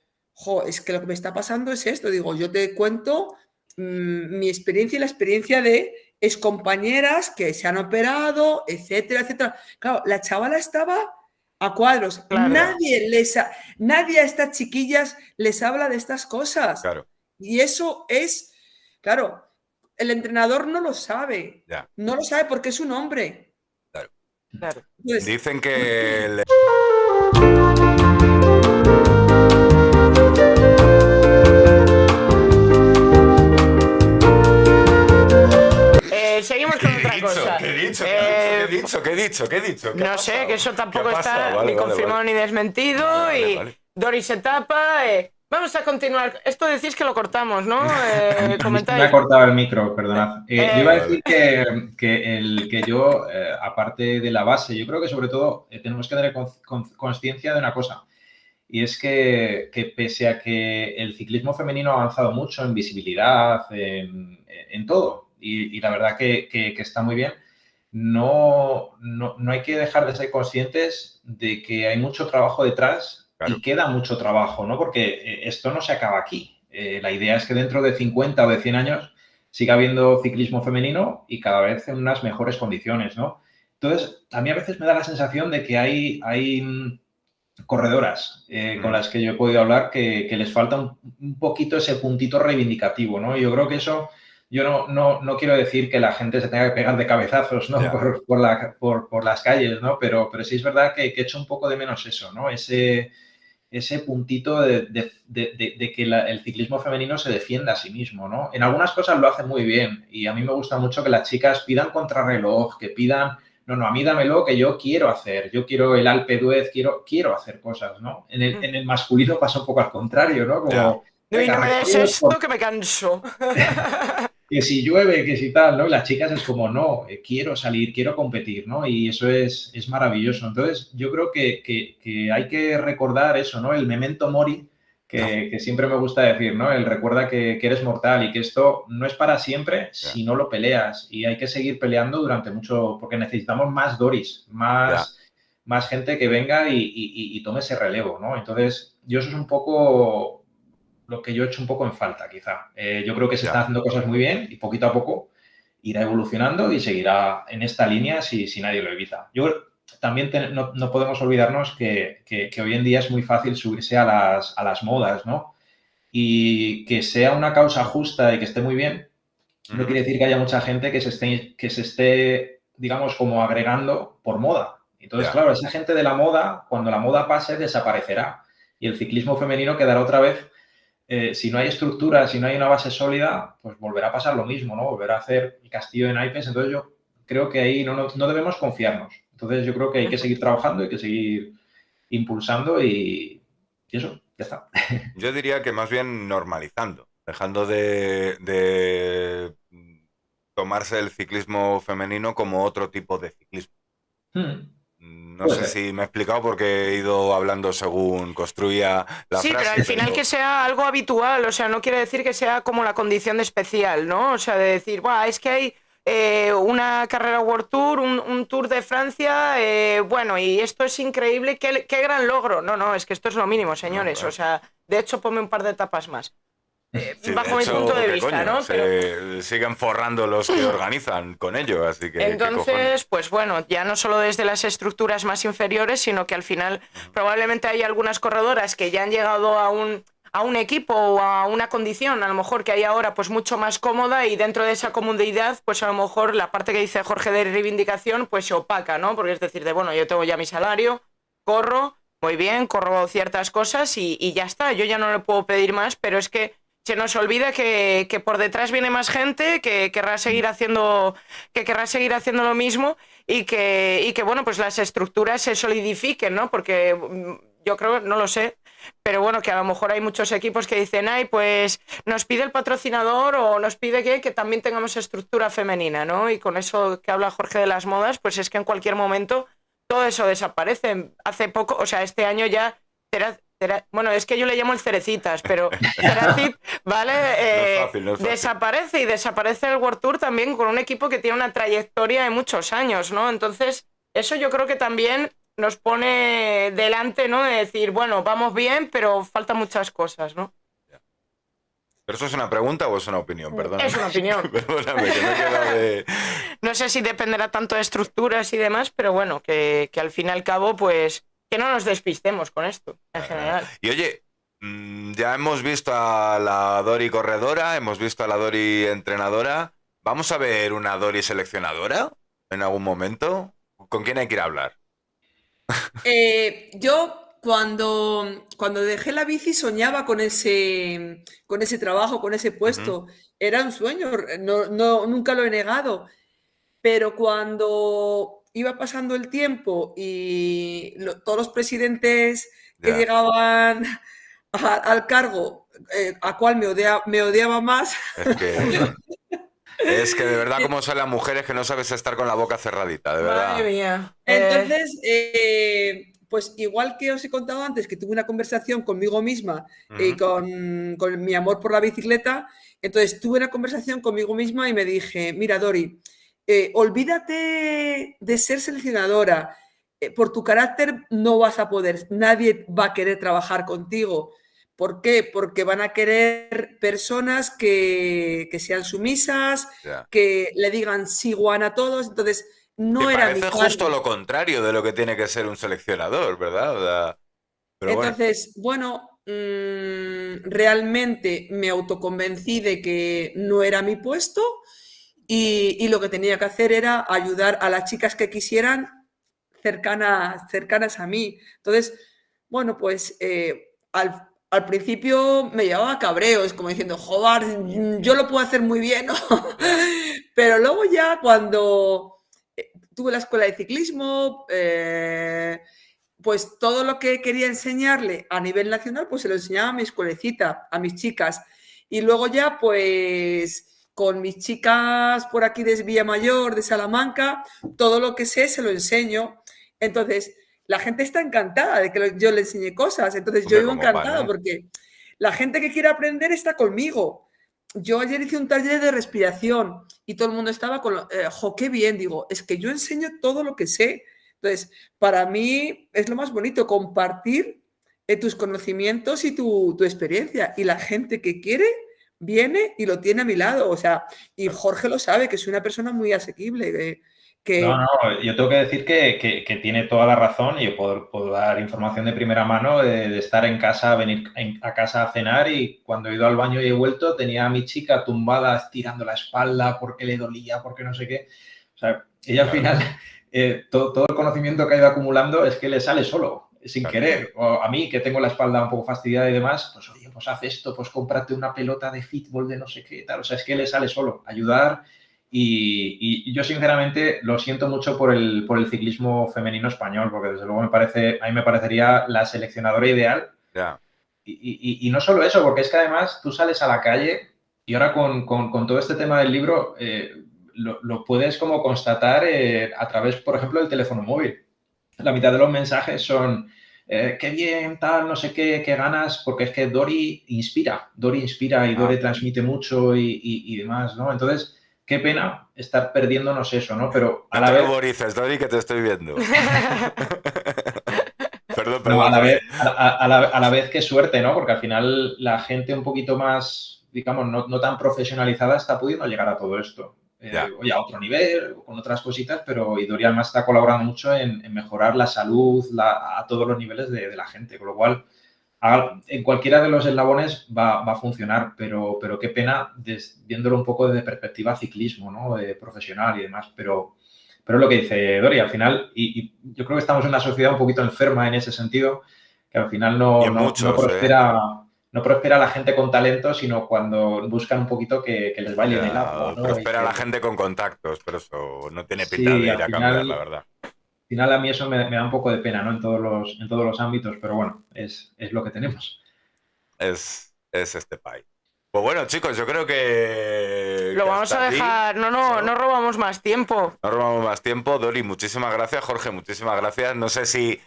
es que lo que me está pasando es esto. Digo, yo te cuento mi experiencia y la experiencia de excompañeras que se han operado, etcétera, etcétera. Claro, la chavala estaba a cuadros. Claro. Nadie a estas chiquillas les habla de estas cosas. Claro. Y eso es, claro, el entrenador no lo sabe. Ya. No lo sabe porque es un hombre. Claro. Entonces, dicen que... Seguimos con otra cosa. ¿Qué he dicho? No sé, que eso tampoco está ni confirmado ni desmentido. Vale. Doris se tapa. Vamos a continuar. Esto decís que lo cortamos, ¿no? Me ha cortado el micro, perdonad. Yo iba a decir que yo, aparte de la base, yo creo que sobre todo tenemos que tener consciencia de una cosa. Y es que pese a que el ciclismo femenino ha avanzado mucho en visibilidad, en todo, y la verdad que está muy bien, no hay que dejar de ser conscientes de que hay mucho trabajo detrás y queda mucho trabajo, ¿no? Porque esto no se acaba aquí. La idea es que dentro de 50 o de 100 años siga habiendo ciclismo femenino y cada vez en unas mejores condiciones, ¿no? Entonces, a mí a veces me da la sensación de que hay corredoras con las que yo he podido hablar que les falta un poquito ese puntito reivindicativo, ¿no? Yo creo que eso, yo no quiero decir que la gente se tenga que pegar de cabezazos, ¿no? Por las calles, ¿no? Pero sí es verdad que echo un poco de menos eso, ¿no? Ese puntito de que el ciclismo femenino se defienda a sí mismo, ¿no? En algunas cosas lo hace muy bien y a mí me gusta mucho que las chicas pidan contrarreloj, que pidan... No, a mí dámelo que yo quiero hacer. Yo quiero el Alpe d'Huez, quiero hacer cosas, ¿no? En el masculino pasa un poco al contrario, ¿no? Como, no me des esto que me canso. que si llueve, que si tal, ¿no? Y las chicas es como, no, quiero salir, quiero competir, ¿no? Y eso es maravilloso. Entonces, yo creo que hay que recordar eso, ¿no? El memento mori, que siempre me gusta decir, ¿no? El recuerda que eres mortal y que esto no es para siempre si no lo peleas. Y hay que seguir peleando durante mucho, porque necesitamos más Doris, más gente que venga y tome ese relevo, ¿no? Entonces, yo eso es un poco lo que yo he hecho un poco en falta, quizá. Yo creo que se están haciendo cosas muy bien y poquito a poco irá evolucionando y seguirá en esta línea si nadie lo evita. Yo también no podemos olvidarnos que hoy en día es muy fácil subirse a las modas, ¿no? Y que sea una causa justa y que esté muy bien, no quiere decir que haya mucha gente que se esté, digamos, como agregando por moda. Entonces, claro, esa gente de la moda, cuando la moda pase, desaparecerá. Y el ciclismo femenino quedará otra vez, si no hay estructura, si no hay una base sólida, pues volverá a pasar lo mismo, ¿no? Volverá a hacer el castillo de naipes. Entonces, yo creo que ahí no debemos confiarnos. Entonces, yo creo que hay que seguir trabajando, hay que seguir impulsando y eso, ya está. Yo diría que más bien normalizando, dejando de tomarse el ciclismo femenino como otro tipo de ciclismo. No sé si me he explicado porque he ido hablando según construía la frase. Sí, pero al final que sea algo habitual, o sea, no quiere decir que sea como la condición de especial, ¿no? O sea, de decir, "Buah, es que hay una carrera World Tour, un Tour de Francia, bueno, y esto es increíble, qué gran logro". No, es que esto es lo mínimo, señores. O sea, de hecho, ponme un par de etapas más. Sí, bajo mi punto de vista, coño, ¿no? Se siguen forrando los que organizan con ello, así que... Entonces, pues bueno, ya no solo desde las estructuras más inferiores, sino que al final probablemente hay algunas corredoras que ya han llegado a un equipo o a una condición, a lo mejor que hay ahora, pues mucho más cómoda, y dentro de esa comodidad, pues a lo mejor la parte que dice Jorge de reivindicación, pues se opaca, ¿no? Porque es decir, bueno, yo tengo ya mi salario, corro, muy bien, corro ciertas cosas y ya está, yo ya no le puedo pedir más, pero es que se nos olvida que por detrás viene más gente que querrá seguir haciendo lo mismo y que bueno, pues las estructuras se solidifiquen, ¿no? Porque yo creo, no lo sé, pero bueno, que a lo mejor hay muchos equipos que dicen, ay, pues nos pide el patrocinador o nos pide que también tengamos estructura femenina, ¿no? Y con eso que habla Jorge de las modas, pues es que en cualquier momento todo eso desaparece. Hace poco, o sea, este año ya... Bueno, es que yo le llamo el Cerecitas, pero Cerecit, ¿vale? No es fácil. Desaparece, y desaparece el World Tour también con un equipo que tiene una trayectoria de muchos años, ¿no? Entonces, eso yo creo que también nos pone delante, ¿no? De decir, bueno, vamos bien, pero faltan muchas cosas, ¿no? ¿Pero eso es una pregunta o es una opinión? Perdóname. Es una opinión. Perdóname, que me he quedado de... No sé si dependerá tanto de estructuras y demás, pero bueno, que al fin y al cabo, pues... que no nos despistemos con esto, en general. Y oye, ya hemos visto a la Dori corredora, hemos visto a la Dori entrenadora. ¿Vamos a ver una Dori seleccionadora en algún momento? ¿Con quién hay que ir a hablar? Yo cuando dejé la bici soñaba con ese trabajo, con ese puesto. Era un sueño, nunca lo he negado. Pero cuando iba pasando el tiempo y todos los presidentes que llegaban al cargo, a cual me odiaba más. Es que de verdad, como son las mujeres que no sabes estar con la boca cerradita, de verdad. Madre mía. Entonces, pues igual que os he contado antes, que tuve una conversación conmigo misma y con mi amor por la bicicleta, entonces tuve una conversación conmigo misma y me dije, mira, Dori, olvídate de ser seleccionadora, por tu carácter no vas a poder, nadie va a querer trabajar contigo. ¿Por qué? Porque van a querer personas que sean sumisas, que le digan sí, Juan, a todos. Entonces, no era mi parece justo lo contrario de lo que tiene que ser un seleccionador, ¿verdad? O sea, pero entonces, bueno, realmente me autoconvencí de que no era mi puesto y lo que tenía que hacer era ayudar a las chicas que quisieran cercanas a mí. Entonces, bueno, pues al principio me llevaba cabreos, como diciendo, joder, yo lo puedo hacer muy bien, ¿no? Pero luego ya cuando tuve la escuela de ciclismo, pues todo lo que quería enseñarle a nivel nacional, pues se lo enseñaba a mi escuelecita, a mis chicas. Y luego ya, pues con mis chicas por aquí de Villamayor, de Salamanca, todo lo que sé se lo enseño. Entonces, la gente está encantada de que yo le enseñe cosas. Entonces, yo vivo encantada porque la gente que quiere aprender está conmigo. Yo ayer hice un taller de respiración y todo el mundo estaba con, ¡jo, qué bien! Digo, es que yo enseño todo lo que sé. Entonces, para mí es lo más bonito, compartir tus conocimientos y tu experiencia. Y la gente que quiere viene y lo tiene a mi lado. O sea, y Jorge lo sabe, que soy una persona muy asequible. No, yo tengo que decir que tiene toda la razón y yo puedo dar información de primera mano de estar en casa, venir a casa a cenar y cuando he ido al baño y he vuelto tenía a mi chica tumbada estirando la espalda porque le dolía, porque no sé qué. O sea, ella al final, todo el conocimiento que ha ido acumulando es que le sale solo, sin querer. O a mí, que tengo la espalda un poco fastidiada y demás, pues oye, pues haz esto, pues cómprate una pelota de fútbol de no sé qué, tal. O sea, es que le sale solo ayudar. Y yo sinceramente lo siento mucho por el ciclismo femenino español, porque desde luego a mí me parecería la seleccionadora ideal. Yeah. Y no solo eso, porque es que además tú sales a la calle y ahora con todo este tema del libro lo puedes como constatar a través, por ejemplo, del teléfono móvil. La mitad de los mensajes son qué bien, tal, no sé qué ganas, porque es que Dori inspira y Dori transmite mucho y demás, ¿no? Entonces, qué pena estar perdiéndonos eso, ¿no? Pero a la vez... No te ruborices, Dori, que te estoy viendo. Perdón. No, a la vez qué suerte, ¿no? Porque al final la gente un poquito más, digamos, no tan profesionalizada está pudiendo llegar a todo esto. Oye, a otro nivel, con otras cositas, pero Idori además está colaborando mucho en mejorar la salud a todos los niveles de la gente, con lo cual en cualquiera de los eslabones va a funcionar, pero qué pena viéndolo un poco desde perspectiva ciclismo, ¿no? Profesional y demás, pero es lo que dice Dori, al final, y yo creo que estamos en una sociedad un poquito enferma en ese sentido, que al final no prospera la gente con talento, sino cuando buscan un poquito que les bailen el agua, ¿no? Prospera la gente con contactos, pero eso no tiene pinta de ir a cambiar, la verdad. Al final a mí eso me da un poco de pena, ¿no? En todos los ámbitos, pero bueno, es lo que tenemos. Es este país. Pues bueno, chicos, yo creo que... Lo vamos a dejar... No robamos más tiempo. No robamos más tiempo. Dori, muchísimas gracias. Jorge, muchísimas gracias. No sé si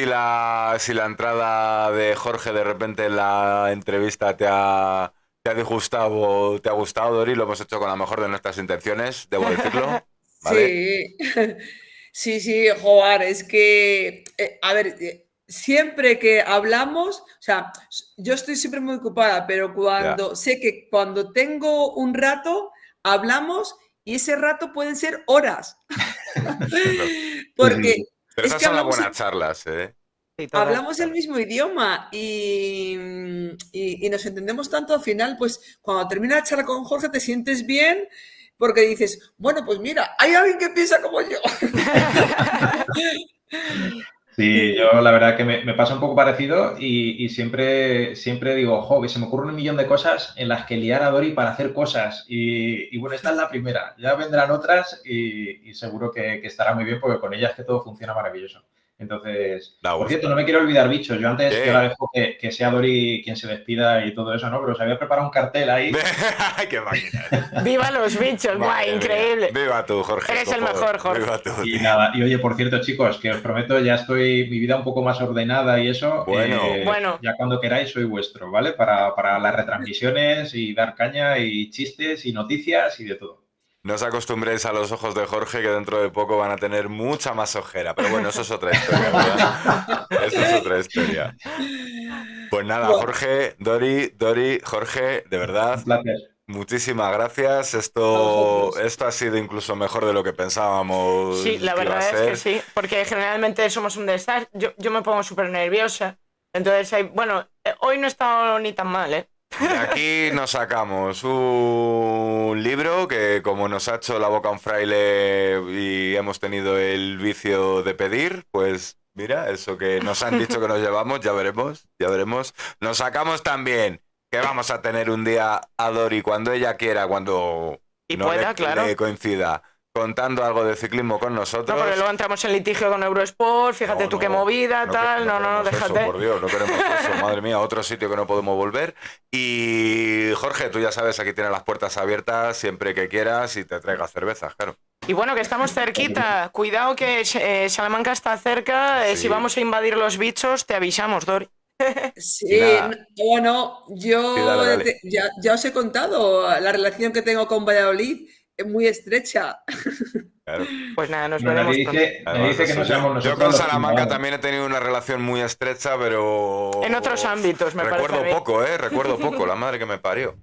la entrada de Jorge de repente en la entrevista te ha disgustado, te ha gustado, Dori. Lo hemos hecho con la mejor de nuestras intenciones, debo decirlo. ¿Vale? Sí, Joar, es que... a ver... Siempre que hablamos, o sea, yo estoy siempre muy ocupada, pero sé que cuando tengo un rato, hablamos y ese rato pueden ser horas. Porque pero esas son las buenas charlas, ¿eh? Hablamos el mismo idioma y nos entendemos tanto, al final, pues cuando termina la charla con Jorge te sientes bien porque dices, bueno, pues mira, hay alguien que piensa como yo. Sí, yo la verdad que me pasa un poco parecido y siempre digo, jo, que se me ocurren un millón de cosas en las que liar a Dori para hacer cosas y bueno, esta es la primera, ya vendrán otras y seguro que estará muy bien porque con ella es que todo funciona maravilloso. Entonces, por cierto, no me quiero olvidar, bichos, yo antes yo la dejo que sea Dori quien se despida y todo eso, ¿no? Pero os había preparado un cartel ahí. ¡Qué máquina! ¡Viva los bichos! ¡Guay, increíble! ¡Viva tú, Jorge! Eres el mejor, Jorge. Viva tú, y nada, y oye, por cierto, chicos, que os prometo, ya estoy, mi vida un poco más ordenada y eso. Bueno. Ya cuando queráis soy vuestro, ¿vale? Para las retransmisiones y dar caña y chistes y noticias y de todo. No os acostumbréis a los ojos de Jorge, que dentro de poco van a tener mucha más ojera. Pero bueno, eso es otra historia, ¿verdad? Eso es otra historia. Pues nada, Jorge, Dori, Jorge, de verdad, Un placer. Muchísimas gracias. Esto ha sido incluso mejor de lo que pensábamos. Sí, la verdad es que sí, porque generalmente somos un desastre. Yo me pongo súper nerviosa. Entonces, hoy no he estado ni tan mal, ¿eh? De aquí nos sacamos un libro que, como nos ha hecho la boca un fraile y hemos tenido el vicio de pedir, pues mira, eso que nos han dicho que nos llevamos, ya veremos. Nos sacamos también que vamos a tener un día a Dori cuando ella quiera, cuando y pueda, claro, le coincida contando algo de ciclismo con No, nosotros. porque luego entramos en litigio con Eurosport, fíjate tú qué movida, tal, no, déjate. Eso, por Dios, no queremos eso, madre mía, otro sitio que no podemos volver. Y Jorge, tú ya sabes, aquí tienes las puertas abiertas siempre que quieras y te traigas cervezas, claro. Y bueno, que estamos cerquita, cuidado que Salamanca está cerca, Sí. si vamos a invadir los bichos, te avisamos, Dori. Sí, bueno, yo Sí, dale. ya os he contado la relación que tengo con Valladolid, es muy estrecha. Claro. Pues nada, nos No, veremos nadie pronto. dice, nadie dice que no seamos Yo nosotros con los Salamanca ciudadanos. también he tenido una relación muy estrecha, pero... En otros ámbitos, me parece a Recuerdo mí. poco, recuerdo poco, la madre que me parió.